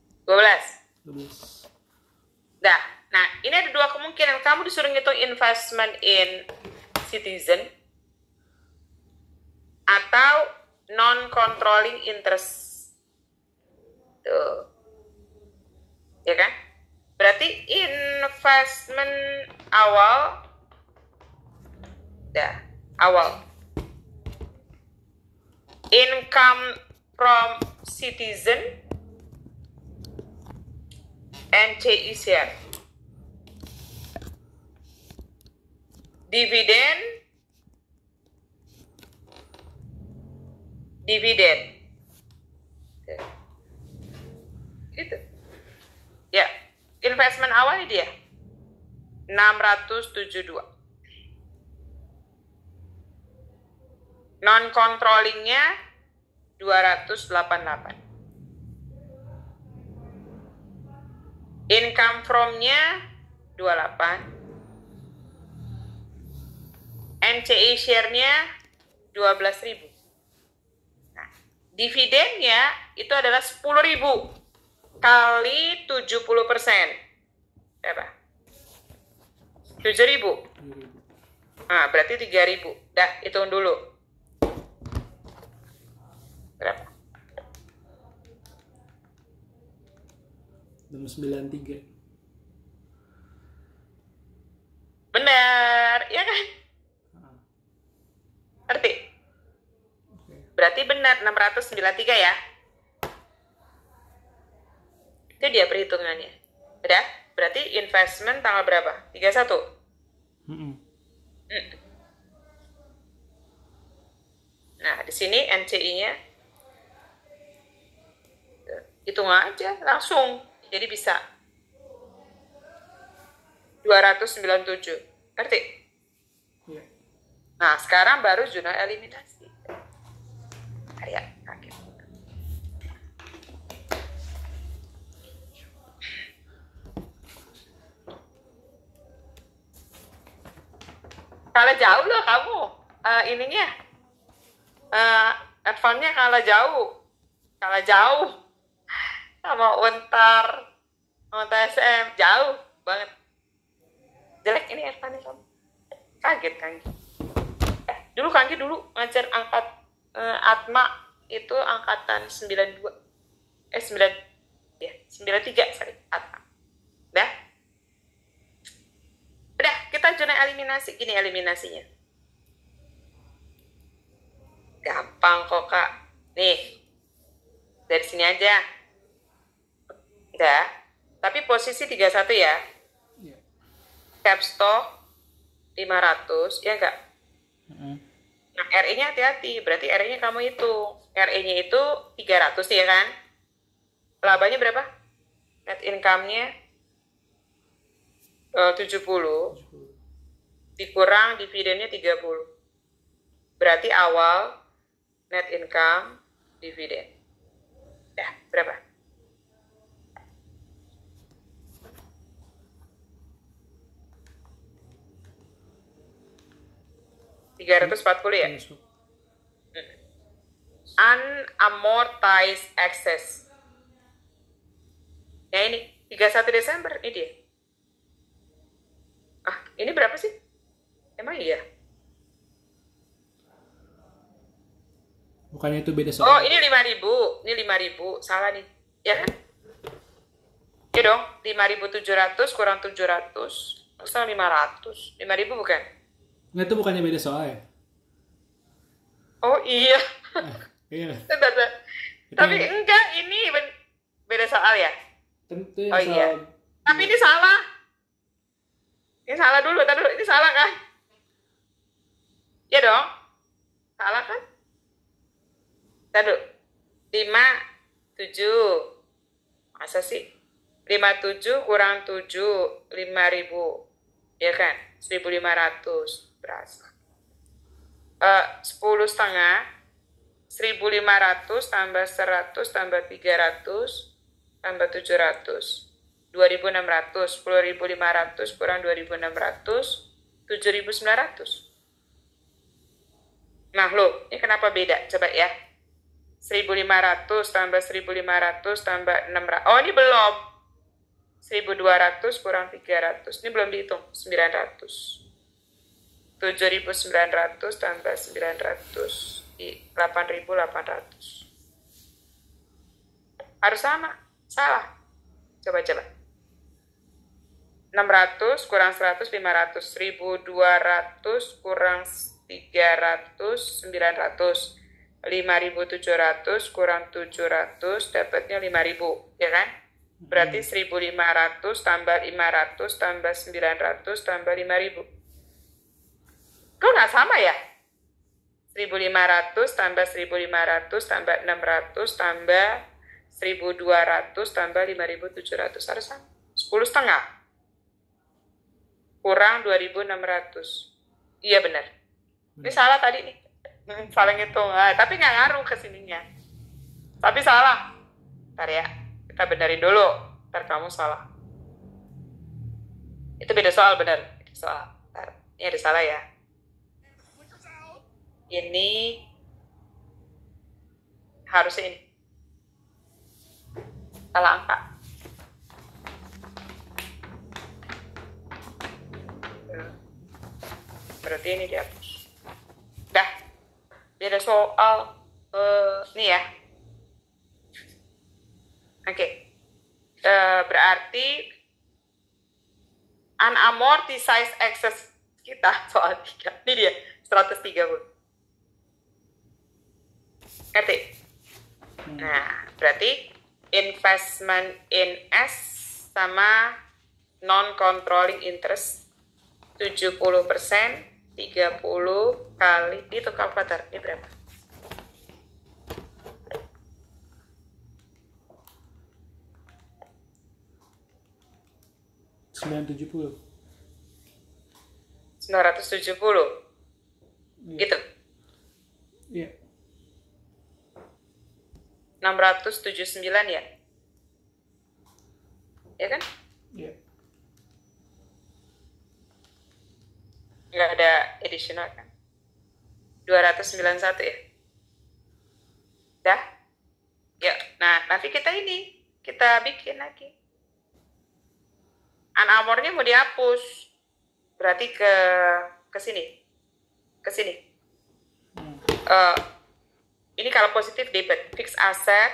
12. Nah, ini ada dua kemungkinan. Kamu disuruh ngitung investment in Citizen atau non-controlling interest. Tuh. Ya kan? Berarti investment awal. Income from Citizen NCI share. Dividen. Gitu. Ya, investment awal ini dia 672. Non-controllingnya 288. Income from-nya 28. NCI share-nya 12.000. Nah, dividennya itu adalah 10.000 kali 70%. Berapa? 7.000. Nah, berarti 3.000. Dah, hitung dulu. Berapa? 693. Benar, ya kan? Ngerti? Berarti benar 693 ya. Itu dia perhitungannya. Udah? Berarti investment tanggal berapa? 31? Nah, di sini NCI-nya hitung aja langsung. Jadi bisa 297. Ngerti? Iya. Nah, sekarang baru jurnal eliminasi. Kayak kaget. Kalah jauh loh kamu. Ininya. Advance-nya kalah jauh. Sama Untar, sama TSM. Jauh banget. Jelek ini advance-nya kamu. Kaget kan. Dulu Kanggi ngajar angkat Atma itu angkatan 92. 93 sorry, Atma. Udah, kita jurnal eliminasi. Gini eliminasinya. Gampang kok, Kak. Nih. Dari sini aja. Udah. Tapi posisi 31 ya. Iya. Cap stock 500, ya enggak? Nah, RE-nya hati-hati. Berarti RE-nya kamu hitung. RE-nya itu 300 ya kan? Labanya berapa? Net income-nya 70. Dikurang dividennya 30. Berarti awal net income dividen. Ya, berapa? $340 ya? Unamortized excess. Ya ini 31 Desember ini dia. Ini berapa sih? Emang iya? Bukannya itu beda soal? Oh, ini 5.000. Ini 5.000. Salah nih. Ya kan? Ya dong. 5.700 kurang 700. Maksudnya 500. 5.000 bukan? Nggak, itu bukannya beda soal ya? Oh iya. Iya. Tapi enggak, ini beda soal ya? Tentu Oh iya. Tapi ini salah. Ini salah dulu. Ini salah kan? Ya dong. Salah kan? Tadu. 57. Masa sih? 57 kurang 7, 5.000. Ya kan? 1.500. Berasa. 10 setengah. 1.500 tambah 100 tambah 300 tambah 700. 2.600. 10.500 kurang 2.600. 7.900. Nah, loh, ini kenapa beda? Coba ya. 1.500 tambah 1.500 tambah 600. Oh, ini belum. 1.200 kurang 300. Ini belum dihitung. 900. 7.900 tambah 900. 8.800. Harus sama. Salah. Coba. 600 kurang 100, 500. 1.200 kurang 300, 900. 5.700 kurang 700, dapatnya 5.000, ya kan? Berarti 1.500 tambah 500 tambah 900 tambah 5.000. Kok nggak sama ya? 1.500 tambah 1.500 tambah 600 tambah 1.200 tambah 5.700 harus sama. 10,5 kurang 2.600. Iya benar. Ini salah tadi nih. Salah ngitung. Tapi nggak ngaruh ke sininya. Tapi salah. Ntar ya. Kita benerin dulu. Ntar kamu salah. Itu beda soal bener. Beda soal. Ntar. Ini ada salah ya. Ini harusnya ini. Salah angka. Berarti ini dihapus. Dah. Beda soal. Nih ya. Oke. Berarti unamortized excess kita soal 3. Ini dia. 130. Ngerti? Nah, berarti investment in S sama non-controlling interest 70%, 30 kali, itu kalkulator, ini berapa? $970. 970. Gitu. Iya. 679 ya? Ya kan? Iya. Nggak ada additional kan? 291 ya? Dah? Ya, nah nanti kita bikin lagi. Unamornya mau dihapus. Berarti ke sini. Ke sini. Ini kalau positif debit, fixed asset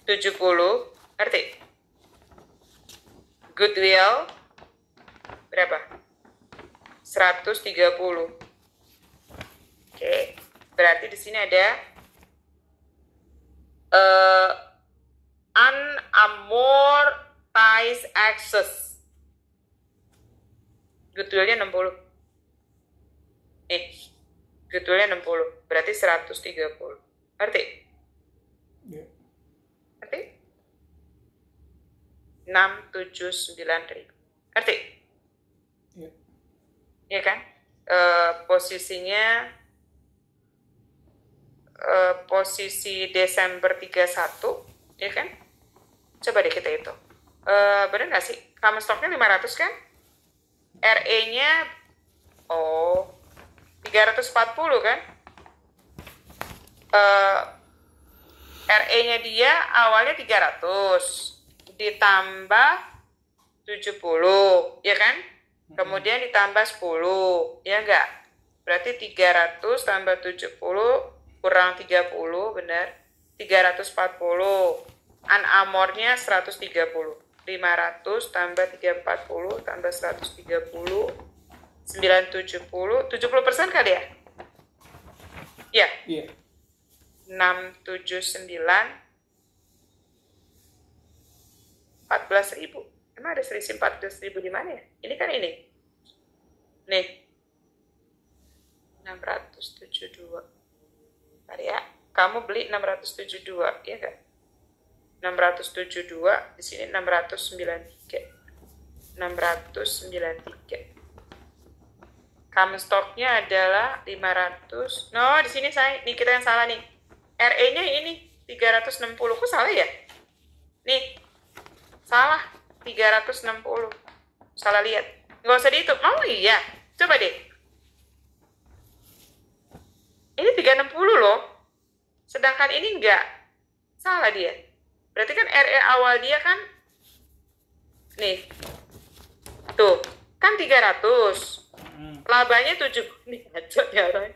70, ngerti? Goodwill berapa? 130. Oke, berarti di sini ada unamortized excess. Goodwill-nya 60. Goodwill-nya 60. Berarti 130. Ngerti? Iya. Ngerti? 679.000. Ngerti? Iya. Iya kan? Posisinya posisi Desember 31, ya kan? Coba deh kita hitung. Bener nggak sih? Common stock-nya 500 kan? RE-nya 340 kan? RE-nya dia awalnya 300 ditambah 70, ya kan? Kemudian ditambah 10, ya enggak? Berarti 300 tambah 70 kurang 30, benar? 340. Unamornya 130. 500 tambah 340 tambah 130, 970, 70% kali ya? Ya? Iya. 679, 14.000. Emang ada selisih 14.000 di mana ya? Ini kan ini. Nih. 672. Bentar ya. Kamu beli 672, ya kan? 672, di sini 693. 693. Common stock-nya adalah 500. No, di sini nih kita yang salah nih. RE-nya ini 360. Kok salah ya? Nih. Salah. 360. Salah lihat. Nggak usah dihitung. Oh iya. Coba deh. Ini 360 loh. Sedangkan ini enggak. Salah dia. Berarti kan RE awal dia kan nih. Tuh, kan 300. Labanya 7. Nih, ngacot ya orang.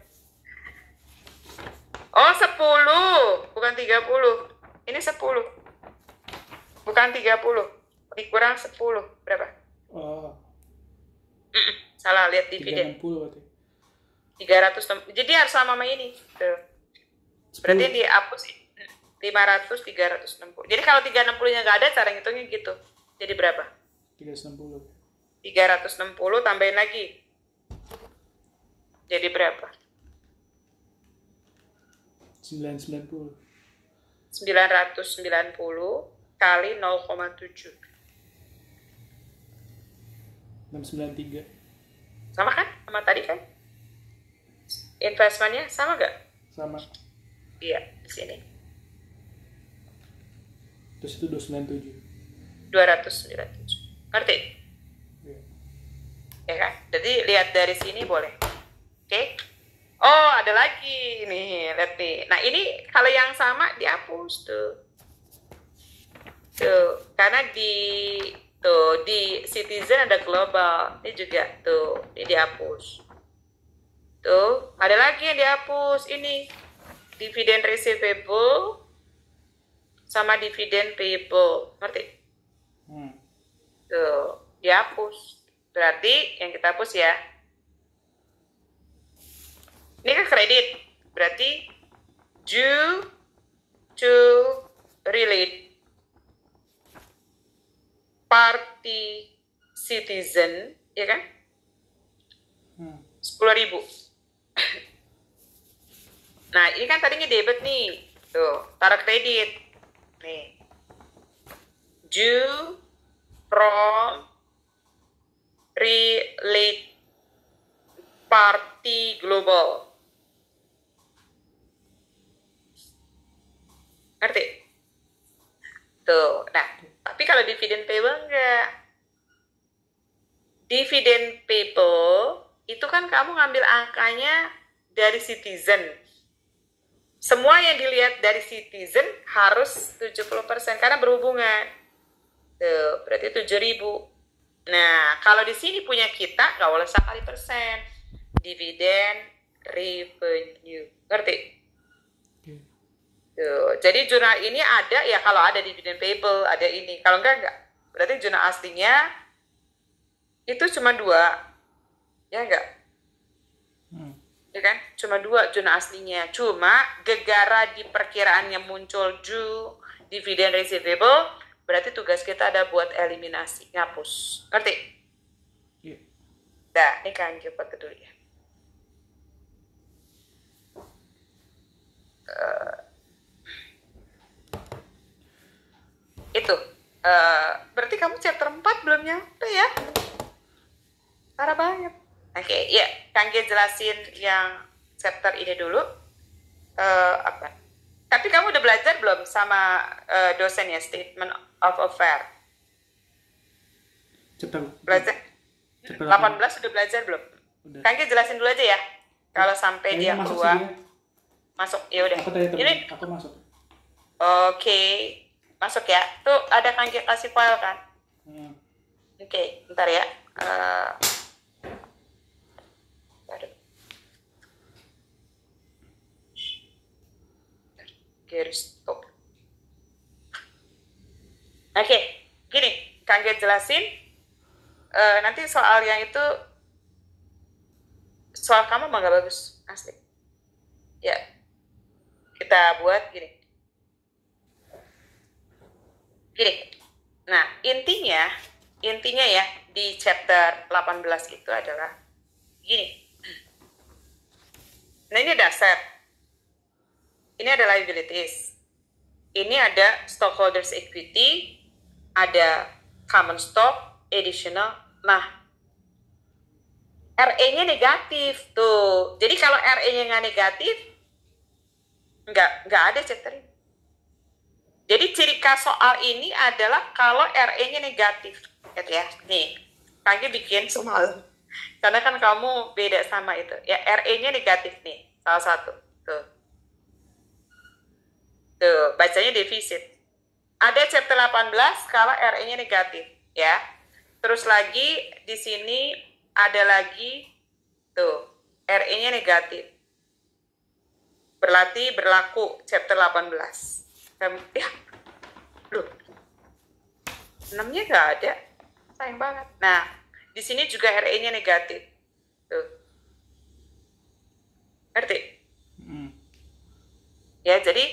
Oh, 10. Bukan 30. Ini 10. Bukan 30. Dikurang 10. Berapa? Oh, Salah, lihat dividen. 360 berarti. 300. Jadi harus sama ini. Tuh. Berarti 10. dihapus 500, 360. Jadi kalau 360-nya nggak ada, cara ngitungnya gitu. Jadi berapa? 360. 360 tambahin lagi. Jadi berapa? 990. 990 kali 0,7. 693. Sama kan? Sama tadi kan? Investmentnya sama nggak? Sama. Iya, di sini. Terus itu 297. 297. Ngerti? Iya. Ya kan? Jadi lihat dari sini boleh. Oke? Oh, ada lagi nih, lihat nih. Nah, ini kalau yang sama dihapus tuh. Tuh, karena di Citizen ada global. Ini juga tuh, ini dihapus. Tuh, ada lagi yang dihapus. Ini dividen receivable sama dividen payable. Ngerti? Tuh, dihapus. Berarti yang kita hapus ya. Ini kan kredit. Berarti due to relate party citizen, ya kan? 10.000. Nah, ini kan tadinya debit nih. Tuh, taruh kredit. Nih. Due from relate party global. Ngerti? Tuh, nah, tapi kalau dividen payable enggak. Dividen payable itu kan kamu ngambil angkanya dari Citizen. Semua yang dilihat dari Citizen harus 70% karena berhubungan. Tuh, berarti 7.000. Nah, kalau di sini punya kita nggak boleh sekali persen. Dividen revenue. Ngerti? Tuh, jadi jurnal ini ada ya kalau ada dividen payable, ada ini. Kalau enggak. Berarti jurnal aslinya itu cuma 2. Ya enggak? Ya kan? Cuma 2 jurnal aslinya. Cuma gegara di perkiraannya muncul due dividen receivable, berarti tugas kita ada buat eliminasi, ngapus. Ngerti? Iya. Nah, ini kan cepat dulu ya. Itu. Berarti kamu chapter 4 belum nyampe ya? Parah banget. Oke, ya. Kangge jelasin yang chapter ini dulu. Apa? Tapi kamu udah belajar belum sama dosennya statement of affair? Belajar? 18 udah belajar belum? Udah. Kangge jelasin dulu aja ya. Kalau sampai dia keluar. Masuk, ya udah. Ini aku masuk. Oke. Masuk ya. Tuh ada Kangge kasih file kan? Oke, bentar ya. Garis stop. Oke, gini, Kangge jelasin. Nanti soal yang itu, soal kamu mah gak bagus, asli. Ya, kita buat gini. Nah, intinya ya di chapter 18 itu adalah gini. Nah, ini ada asset. Ini ada liabilities. Ini ada stockholders equity, ada common stock, additional. Nah, RE-nya negatif tuh. Jadi kalau RE-nya nggak negatif, nggak ada chapter ini. Jadi ciri khas soal ini adalah kalau RE-nya negatif. Lihat ya, nih. Kangge bikin semalam. Karena kan kamu beda sama itu. Ya, RE-nya negatif nih, salah satu. Tuh. Tuh, bacanya defisit. Ada chapter 18 kalau RE-nya negatif, ya. Terus lagi di sini ada lagi tuh, RE-nya negatif. Berlaku chapter 18. Ya. Loh. 6-nya nggak ada. Sayang banget. Nah, di sini juga RE-nya negatif. Tuh. Ngerti? Ya, jadi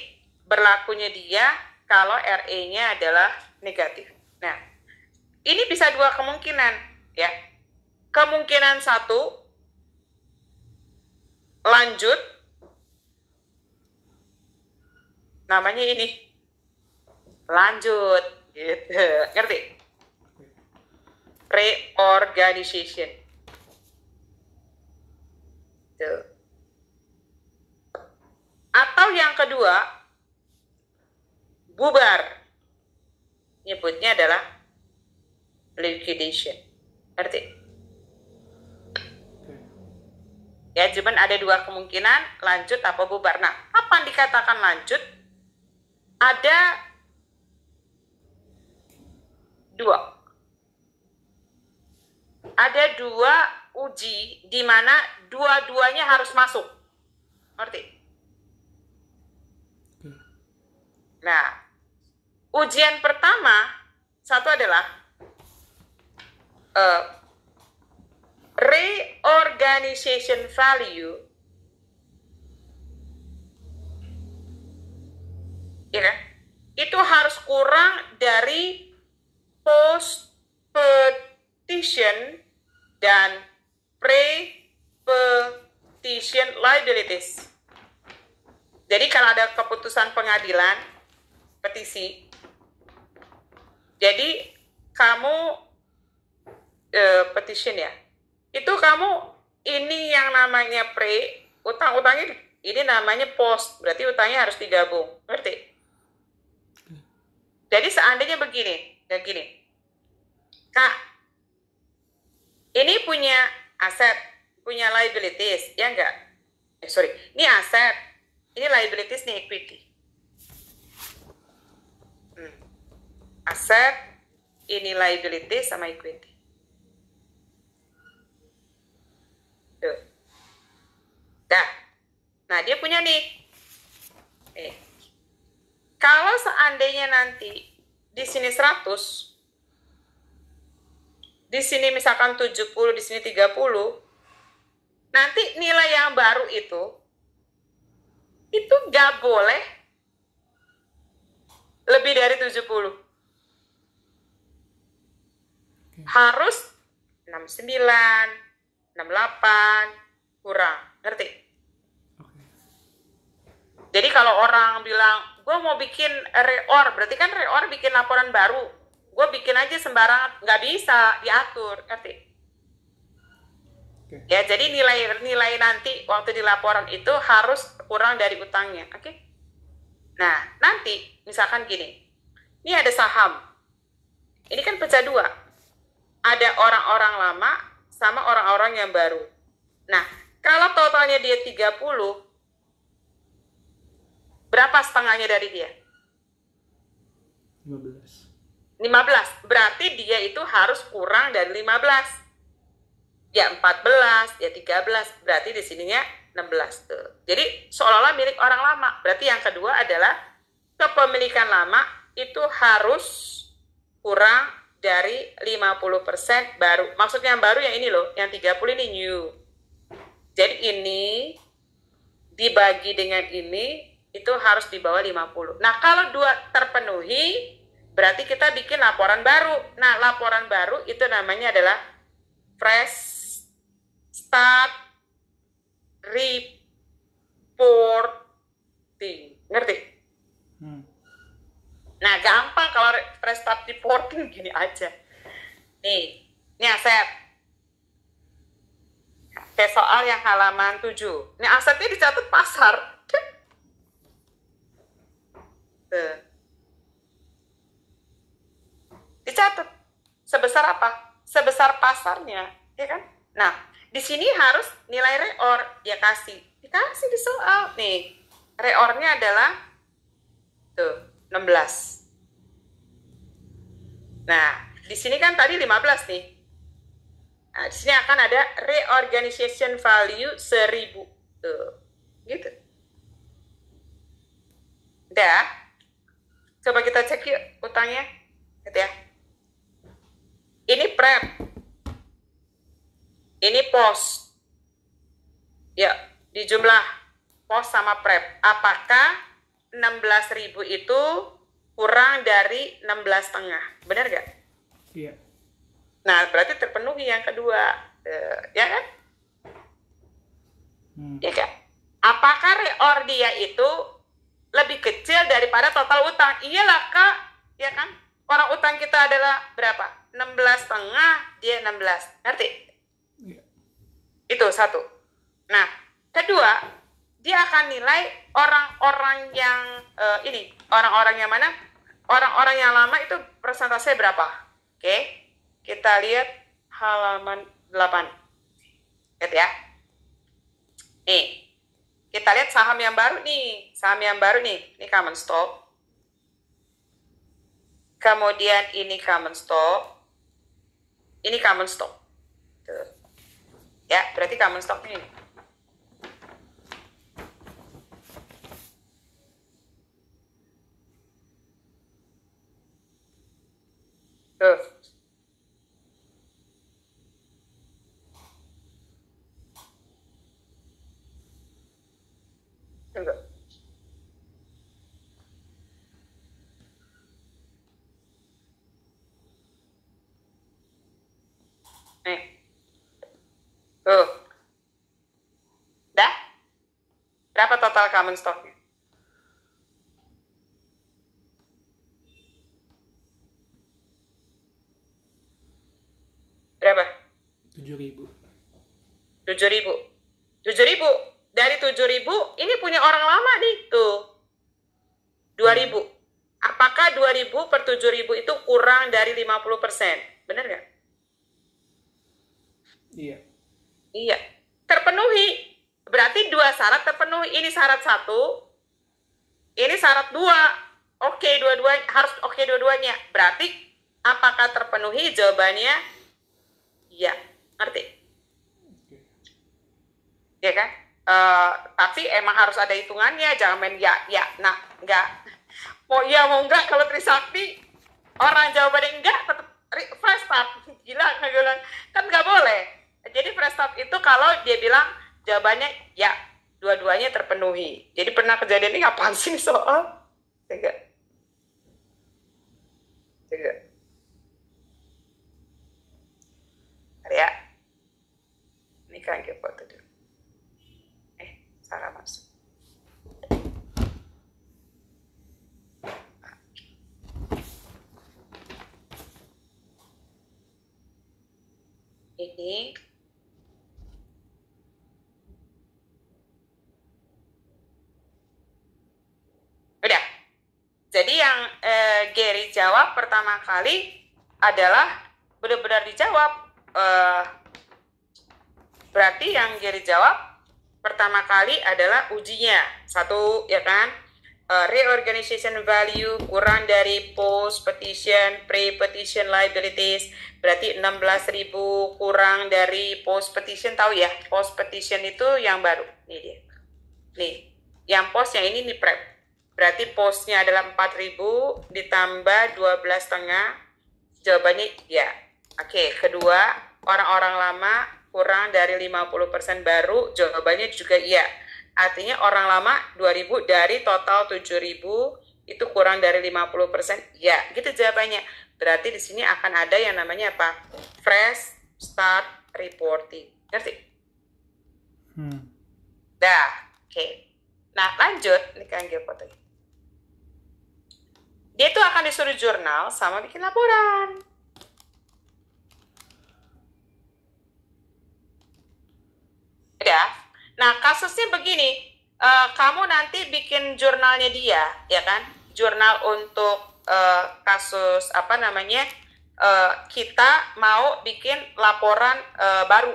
berlakunya dia kalau RE-nya adalah negatif. Nah, ini bisa dua kemungkinan, ya. Kemungkinan satu, lanjut, namanya ini, lanjut, gitu. Ngerti? Reorganization. Tuh. Atau yang kedua, bubar. Nyebutnya adalah liquidation. Ngerti? Ya, cuman ada dua kemungkinan, lanjut apa bubar. Nah, kapan dikatakan lanjut? Ada dua. Ada dua uji di mana dua-duanya harus masuk. Ngerti? Nah, ujian pertama, satu adalah reorganization value, ya kan? Itu harus kurang dari post-petition dan pre-petition liabilities. Jadi kalau ada keputusan pengadilan, petisi, jadi kamu petition ya, itu kamu ini yang namanya pre, utang-utangnya ini namanya post, berarti utangnya harus digabung, ngerti? Jadi seandainya begini, dan gini, Kak, ini punya aset, punya liabilities, ya enggak? Ini aset, ini liabilities, ini equity. Aset, ini liabilities sama equity. Tuh. Nah, dia punya nih. Kalau seandainya nanti di sini 100, di sini misalkan 70, di sini 30, nanti nilai yang baru itu nggak boleh lebih dari 70. Harus 69, 68, kurang. Ngerti? Jadi kalau orang bilang, gue mau bikin reor, berarti kan reor bikin laporan baru. Gue bikin aja sembarangan, nggak bisa diatur. Ngerti? Ya, jadi nilai nanti waktu di laporan itu harus kurang dari utangnya. Oke? Nah, nanti misalkan gini, ini ada saham. Ini kan pecah dua. Ada orang-orang lama sama orang-orang yang baru. Nah, kalau totalnya dia 30, berapa setengahnya dari dia? 15. 15. Berarti dia itu harus kurang dari 15. Ya 14, ya 13. Berarti di sininya 16 tuh. Jadi seolah-olah milik orang lama. Berarti yang kedua adalah kepemilikan lama itu harus kurang dari 50% baru. Maksudnya yang baru yang ini loh, yang 30 ini new. Jadi ini dibagi dengan ini itu harus di bawah 50. Nah, kalau dua terpenuhi, berarti kita bikin laporan baru. Nah, laporan baru itu namanya adalah fresh start reporting. Ngerti? Nah, gampang kalau fresh start reporting gini aja. Nih, ini aset. Kayak soal yang halaman 7. Ini asetnya dicatat pasar. Tuh. Dicatat. Sebesar apa? Sebesar pasarnya, ya kan? Nah, di sini harus nilai reor dia kasih. dikasih di soal. Nih, reornya adalah tuh 16. Nah, di sini kan tadi 15 nih. Nah, di sini akan ada reorganization value 1000. Tuh, gitu. Udah. Coba kita cek yuk utangnya. Gitu ya. Ini prep. Ini pos. Ya, di jumlah pos sama prep. Apakah 16.000 itu kurang dari 16,5? Benar gak? Iya. Nah, berarti terpenuhi yang kedua. Ya kan? Ya kan? Apakah reor dia itu lebih kecil daripada total utang? Iyalah, Kak. Ya kan? Orang utang kita adalah berapa? 16,5, dia 16. Ngerti? Iya. Itu satu. Nah, kedua, dia akan nilai orang-orang yang orang-orang yang mana? Orang-orang yang lama itu persentase berapa? Oke, kita lihat halaman 8. Lihat ya. Nih, kita lihat saham yang baru nih. Saham yang baru nih. Ini common stock. Kemudian ini common stock. Ini common stock. Tuh. Ya, berarti common stock ini. Tuh. Tunggu. Nih. Tuh. Dah? Berapa total common stocknya? Berapa? 7.000. 7.000. 7.000. Dari 7.000, ini punya orang lama nih. Tuh. 2.000. Apakah 2.000 per 7.000 itu kurang dari 50%? Benar nggak? Iya. Iya. Terpenuhi. Berarti dua syarat terpenuhi. Ini syarat 1. Ini syarat 2. Oke, dua-duanya harus oke dua-duanya. Berarti apakah terpenuhi? Jawabannya iya. Ngerti? Ya kan? Tapi emang harus ada hitungannya. Jangan main ya. Nah, enggak. Mau iya mau enggak, kalau Trisakti orang jawabannya enggak tetap fresh start. Gila, kan enggak boleh. Jadi fresh start itu kalau dia bilang jawabannya ya, dua-duanya terpenuhi. Jadi pernah kejadian ini apaan sih soal? Enggak. Ya. Ini kan foto dulu. Salah masuk. Ini udah. Jadi yang Gary jawab pertama kali adalah benar-benar dijawab. Berarti yang Gary jawab pertama kali adalah ujinya. 1, ya kan? Reorganization value kurang dari post petition, pre-petition liabilities. Berarti 16.000 kurang dari post petition. Tahu ya, post petition itu yang baru. Ini dia. Nih, yang post yang ini nih prep. Berarti postnya adalah 4.000 ditambah 12,5. Jawabannya ya. Oke, kedua, orang-orang lama kurang dari 50% baru. Jawabannya juga iya. Artinya orang lama 2.000 dari total 7.000 itu kurang dari 50%. Ya, gitu jawabannya. Berarti di sini akan ada yang namanya apa? Fresh start reporting. Ngerti? Dah, oke. Nah, lanjut. Ini kan fotonya. Dia tuh akan disuruh jurnal sama bikin laporan. Udah. Nah, kasusnya begini. Kamu nanti bikin jurnalnya dia, ya kan? Jurnal untuk kasus apa namanya? Kita mau bikin laporan baru.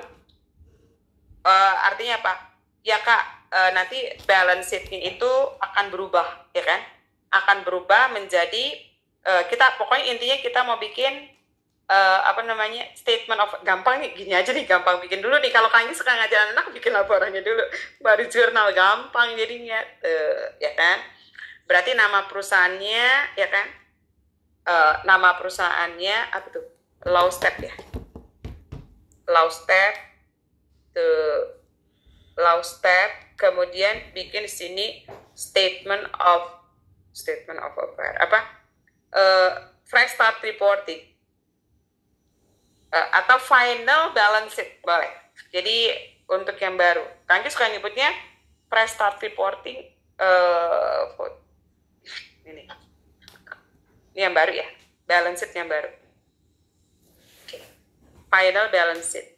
Artinya apa? Ya Kak, nanti balance sheet-nya itu akan berubah, ya kan? Akan berubah menjadi kita pokoknya intinya kita mau bikin statement of, gampang nih, gini aja nih, gampang bikin dulu nih. Kalau kalian suka ngajarin anak, bikin laporannya dulu, baru jurnal, gampang jadinya, ya kan? Berarti nama perusahaannya, ya kan? Nama perusahaannya apa tuh? Law Step ya. Law Step, kemudian bikin di sini statement of fresh start reporting atau final balance sheet boleh. Jadi untuk yang baru, Kangki suka nyebutnya fresh start reporting. Ini yang baru ya, balance sheet yang baru. Okay. Final balance sheet.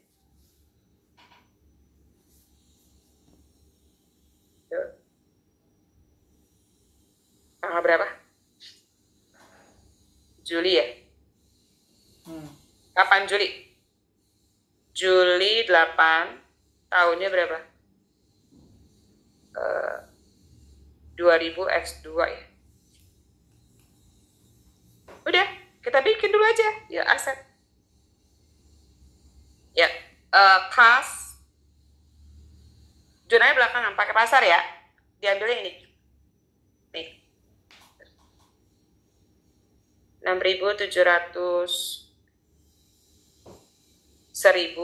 Tanggal berapa? Juli ya? Kapan Juli? Juli 8, tahunnya berapa? 2000x2 ya? Udah, kita bikin dulu aja. Ya, aset. Ya, kas. Jurnalnya belakangan, pakai pasar ya. Diambilnya ini. Nih. 6.700, 1.000,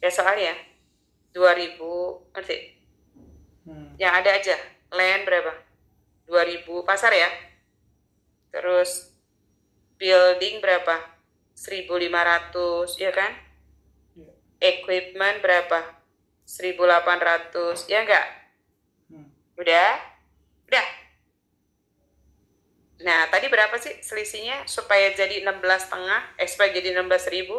ya soalnya 2.000, nanti yang ada aja. Land berapa? 2.000, pasar ya. Terus building berapa? 1.500, ya kan? Equipment berapa? 1.800, ya enggak? Udah? Nah, tadi berapa sih selisihnya supaya jadi 16,5? Supaya jadi 16.000?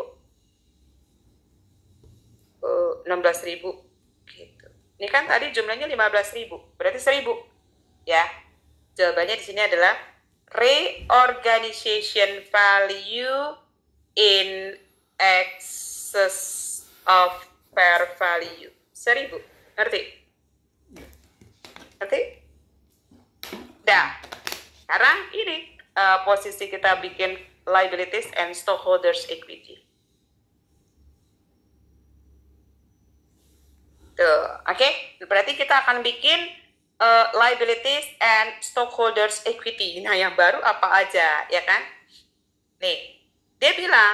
16.000 gitu. Ini kan tadi jumlahnya 15.000, berarti 1.000. Ya. Jawabannya di sini adalah reorganization value in excess of fair value. 1.000. Ngerti? Dah. Sekarang ini posisi kita bikin liabilities and stockholders equity. Tuh, oke? Berarti kita akan bikin liabilities and stockholders equity. Nah, yang baru apa aja, ya kan? Nih, dia bilang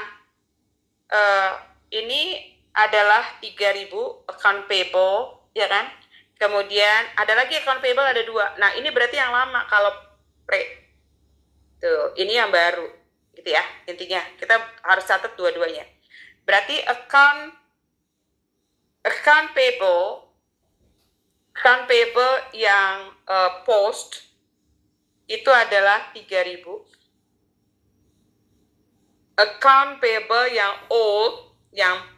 ini adalah 3.000 account payable, ya kan? Kemudian ada lagi account payable, ada 2. Nah, ini berarti yang lama kalau tuh, ini yang baru gitu ya. Intinya kita harus catat dua-duanya. Berarti account payable yang post itu adalah 3.000. Account payable yang old, yang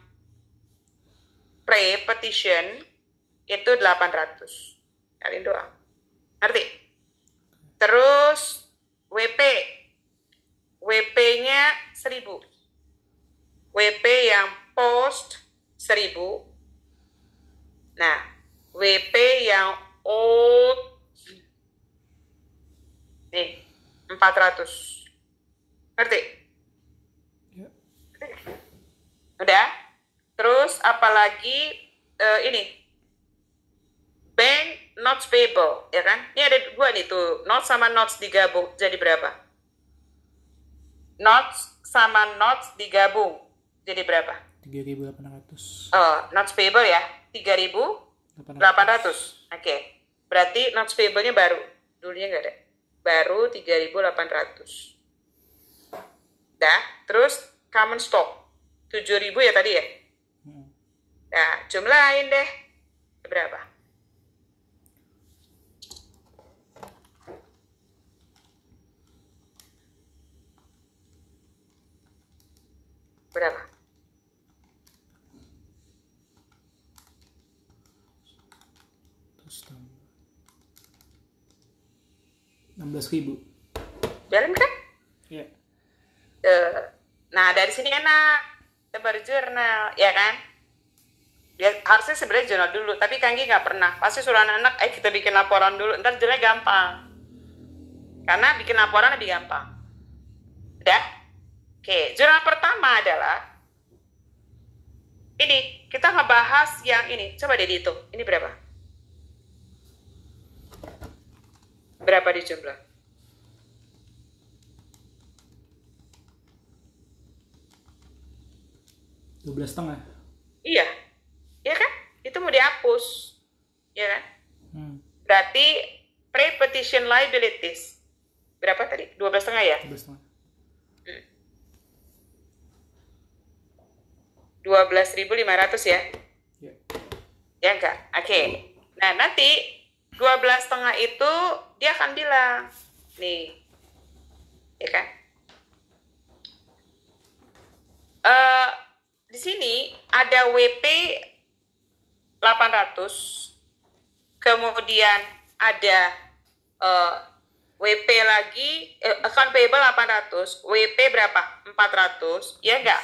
pre-petition itu 800. Kalian doang. Ngerti? Terus WP-nya 1.000. WP yang post 1.000. Nah, WP yang old nih 400. Ngerti? Ya. Udah? Terus apalagi ini bank notes payable, ya kan? Ini ada 2 nih tuh, notes sama notes digabung jadi berapa? Notes sama notes digabung jadi berapa? 3.800. Notes payable ya, 3.800. Oke. Berarti notes payable-nya baru. Dulunya nggak ada. Baru 3.800. Dah, terus common stock 7.000 ya tadi ya? Nah, jumlahin deh. Berapa? Berapa? 16.000. Jalan kan? Iya. Nah, dari sini enak. Kita baru jurnal, ya kan? Dia harusnya sebenarnya jurnal dulu, tapi Kanggi nggak pernah. Pasti suruh anak-anak, kita bikin laporan dulu, ntar jurnalnya gampang. Karena bikin laporan lebih gampang. Udah? Oke, jurnal pertama adalah ini. Kita ngebahas yang ini. Coba deh dihitung. Ini berapa? Berapa di jumlah? $12,5. Iya. Iya kan? Itu mau dihapus. Iya kan? Berarti pre-petition liabilities. Berapa tadi? 12,5 ya? 12,5. 12.500 ya? Ya. Ya enggak? Oke. Nah, nanti 12,5 itu dia akan bilang, nih, ya kan? Di sini ada WP 800, kemudian ada WP lagi, account payable 800, WP berapa? 400, ya enggak?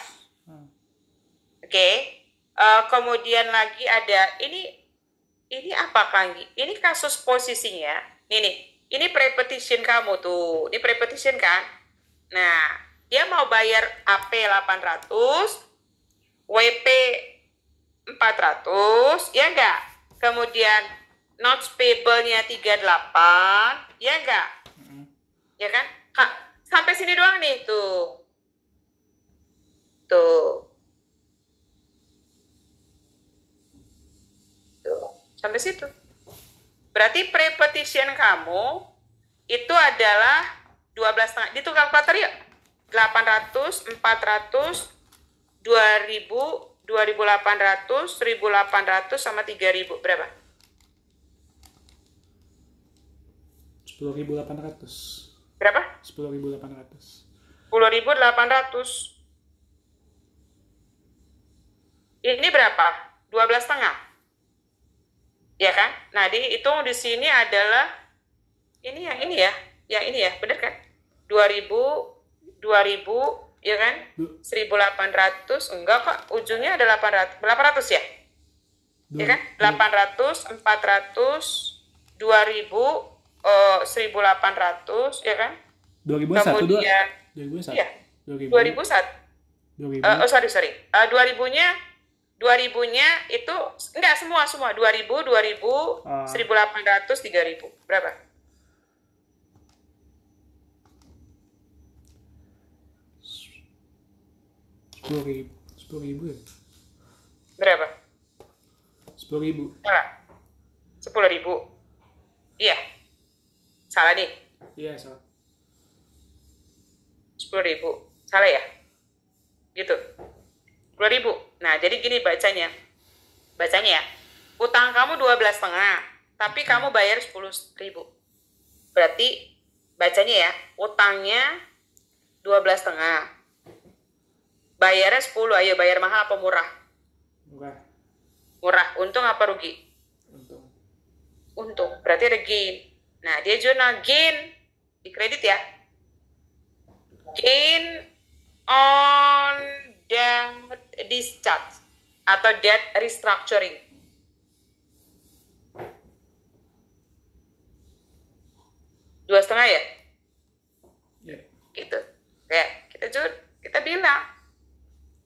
Oke. Kemudian lagi ada ini apa Kanggi? Ini kasus posisinya. Ini pre-petition kamu tuh. Ini pre-petition kan? Nah, dia mau bayar AP 800, WP 400, ya enggak? Kemudian notes payable-nya 38, ya enggak? Ya kan? Sampai sini doang nih, tuh. Tuh. Sampai situ. Berarti pre-petition kamu itu adalah 12,5. Di tukang kalkulator ya. 800, 400, 2000, 2800, 1800 sama 3000. Berapa? 10.800. Berapa? 10.800. 10.800. Ini berapa? 12,5. Ya kan? Nah, dihitung di sini adalah ini yang ini ya. Yang ini ya, benar kan? 2000, ya kan? 1.800, enggak kok, ujungnya ada 800 ya? Ya kan? 800, 400, 2000, 1.800, ya kan? 2001, kemudian 2001. Iya. 2001. 2001. Sorry. 2000-nya itu enggak semua 2000, 1.800, 3.000. Berapa? 10.000 ya? Berapa? 10.000. Salah. 10.000. Iya. Salah nih. Iya, salah. 10.000. Salah ya? Gitu. 10.000. Nah, jadi gini bacanya. Bacanya ya. Utang kamu 12,5, tapi kamu bayar 10.000. Berarti bacanya ya, utangnya 12,5. Bayarnya 10. Ayo, bayar mahal apa murah? Murah. Murah. Untung apa rugi? Untung. Untung. Berarti ada gain. Nah, dia jurnal gain di kredit ya. Gain on debt discharge atau debt restructuring. Dua setengah ya? Ya. Gitu. Ya, kita bilang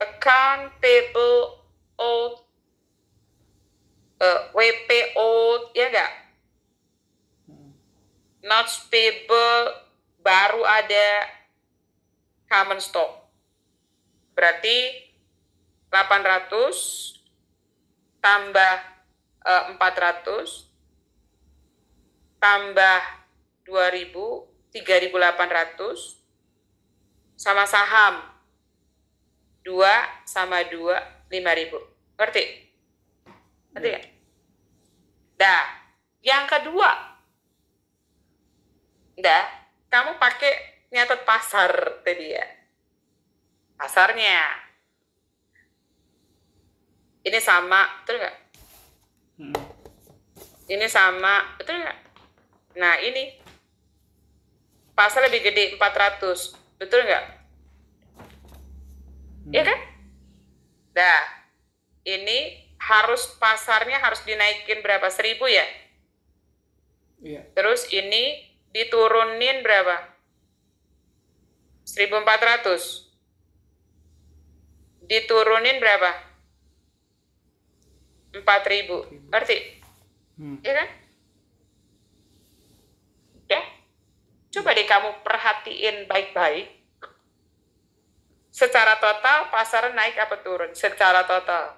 account payable owed, WP owed, ya enggak? Notes payable baru ada common stock. Berarti 800 tambah 400 tambah 2000, 3.800 sama saham 2 sama 2, 5.000. Ngerti? Ngerti kan? Nah, yang kedua, kamu pakai nyatet pasar tadi ya. Pasarnya ini sama, betul nggak? Ini sama, betul nggak? Nah, ini pasar lebih gede 400, betul nggak? Iya kan? Nah, ini pasarnya harus dinaikin berapa? 1.000 ya? Iya. Terus ini diturunin berapa? 1.400. Diturunin berapa? 4.000. Ngerti? Iya kan? Ya. Coba deh kamu perhatiin baik-baik. Secara total pasar naik apa turun? Secara total.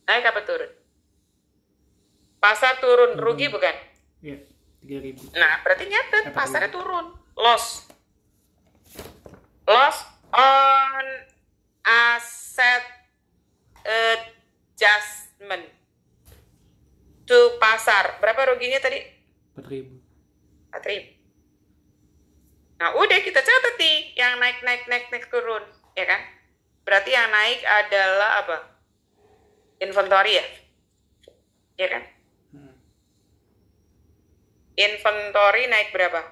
Naik apa turun? Pasar turun, rugi bukan? Iya, 3.000. Nah, berarti nyatet pasarnya turun. Loss. Loss on asset adjustment to pasar. Berapa ruginya tadi? 4.000. 4.000. Nah, udah kita catat nih yang naik turun, ya kan? Berarti yang naik adalah apa? Inventory ya? Ya kan? Inventory naik berapa?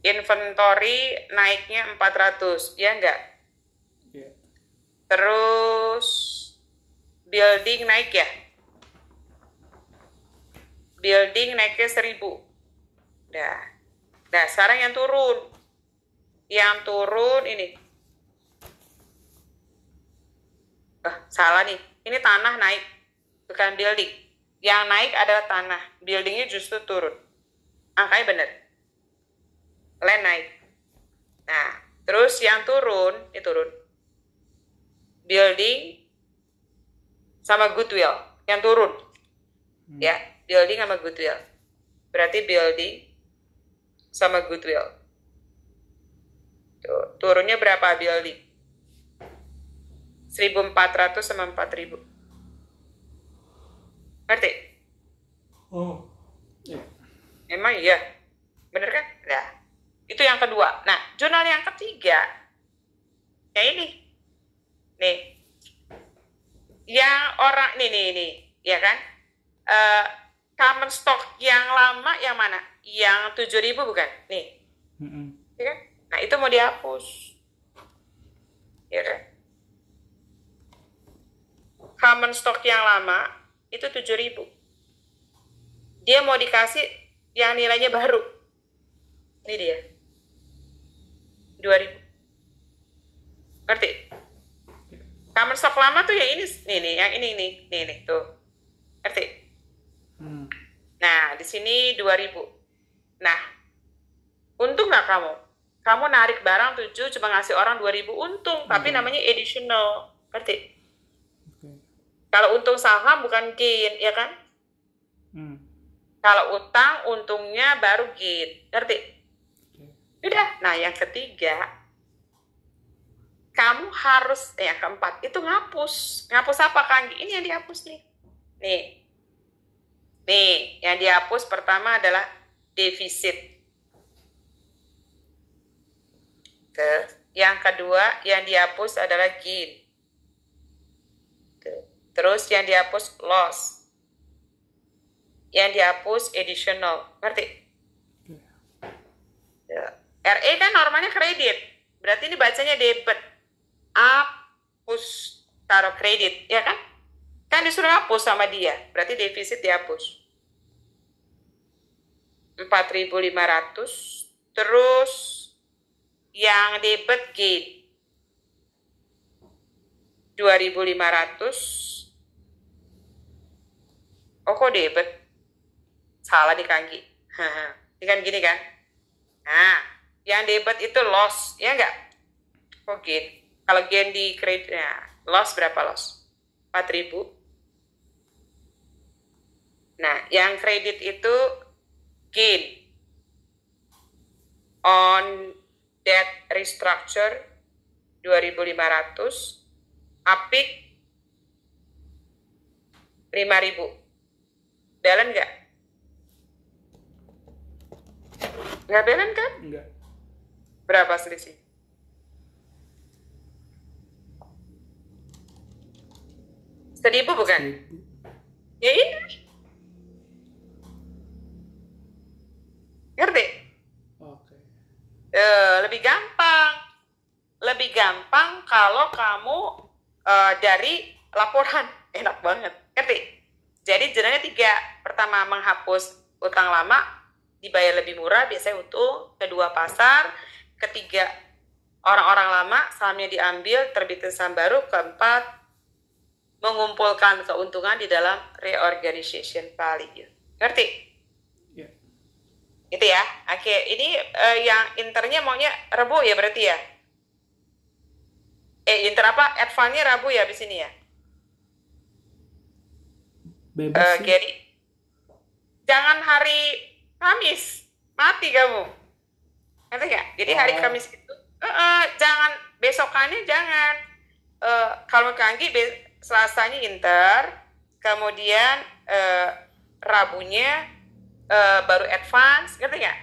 Inventory naiknya 400, ya enggak? Iya. Terus building naik ya? Building naiknya 1.000. Nah, sekarang yang turun. Yang turun ini. Salah nih. Ini tanah naik, bukan building. Yang naik adalah tanah. Buildingnya justru turun. Angkanya benar. Land naik. Nah, terus yang turun, ini turun. Building sama goodwill. Yang turun. Ya, building sama goodwill. Berarti building sama goodwill. Tuh, turunnya berapa building? 1.400 sama 4.000. Ngerti? Oh. Iya. Emang iya. Bener kan? Nah, itu yang kedua. Nah, jurnal yang ketiga. Ya ini. Nih. Yang orang, nih. Ya kan? Common stock yang lama yang mana? Yang 7.000 bukan? Nih. Ya kan? Nah, itu mau dihapus. Ya kan? Common stock yang lama itu 7.000. Dia mau dikasih yang nilainya baru. Ini dia. 2.000. Ngerti? Common stock lama tuh yang ini, nih, yang ini nih, tuh. Ngerti? Nah, di sini 2.000. Nah, untung nggak kamu? Kamu narik barang 7 cuma ngasih orang 2.000 untung, tapi namanya additional. Ngerti? Kalau untung saham bukan gain, ya kan? Kalau utang, untungnya baru gain. Ngerti? Udah. Nah, yang ketiga, kamu harus, yang keempat, itu ngapus. Ngapus apa, Kang? Ini yang dihapus nih. Nih, yang dihapus pertama adalah defisit. Yang kedua, yang dihapus adalah gain. Terus yang dihapus loss. Yang dihapus additional. Ngerti? RE kan normalnya kredit. Berarti ini bacanya debit. Hapus, taruh kredit. Ya kan? Kan disuruh hapus sama dia. Berarti defisit dihapus. 4.500. Terus yang debit gain. 2.500. Oh, kok debit? Salah di Kanggi. Ini kan gini kan? Nah, yang debit itu loss, ya enggak? Kok gain? Kalau gain di kredit, loss berapa loss? 4.000. Nah, yang kredit itu gain on debt restructure 2.500, apik 5.000. Balance nggak? Nggak balance kan? Enggak. Berapa selisih? Seribu bukan? 1.000. Ya ini. Ngerti? Oke. Lebih gampang. gampang kalau kamu dari laporan. Enak banget, ngerti? Jadi jurnalnya 3. Pertama, menghapus utang lama, dibayar lebih murah, biasanya utuh. Kedua, pasar. Ketiga, orang-orang lama, sahamnya diambil, terbitin saham baru. Keempat, mengumpulkan keuntungan di dalam reorganization value. Ngerti? Ya. Gitu ya. Oke, ini yang internya maunya Rabu ya berarti ya? Inter apa? Advance-nya Rabu ya di sini ya? Bebas sih. Gary. Jangan hari Kamis. Mati kamu. Ngerti nggak? Jadi hari Kamis itu jangan, besokannya jangan. Kalau Kanggi Selasanya Inter, kemudian Rabunya baru advance, ngerti nggak?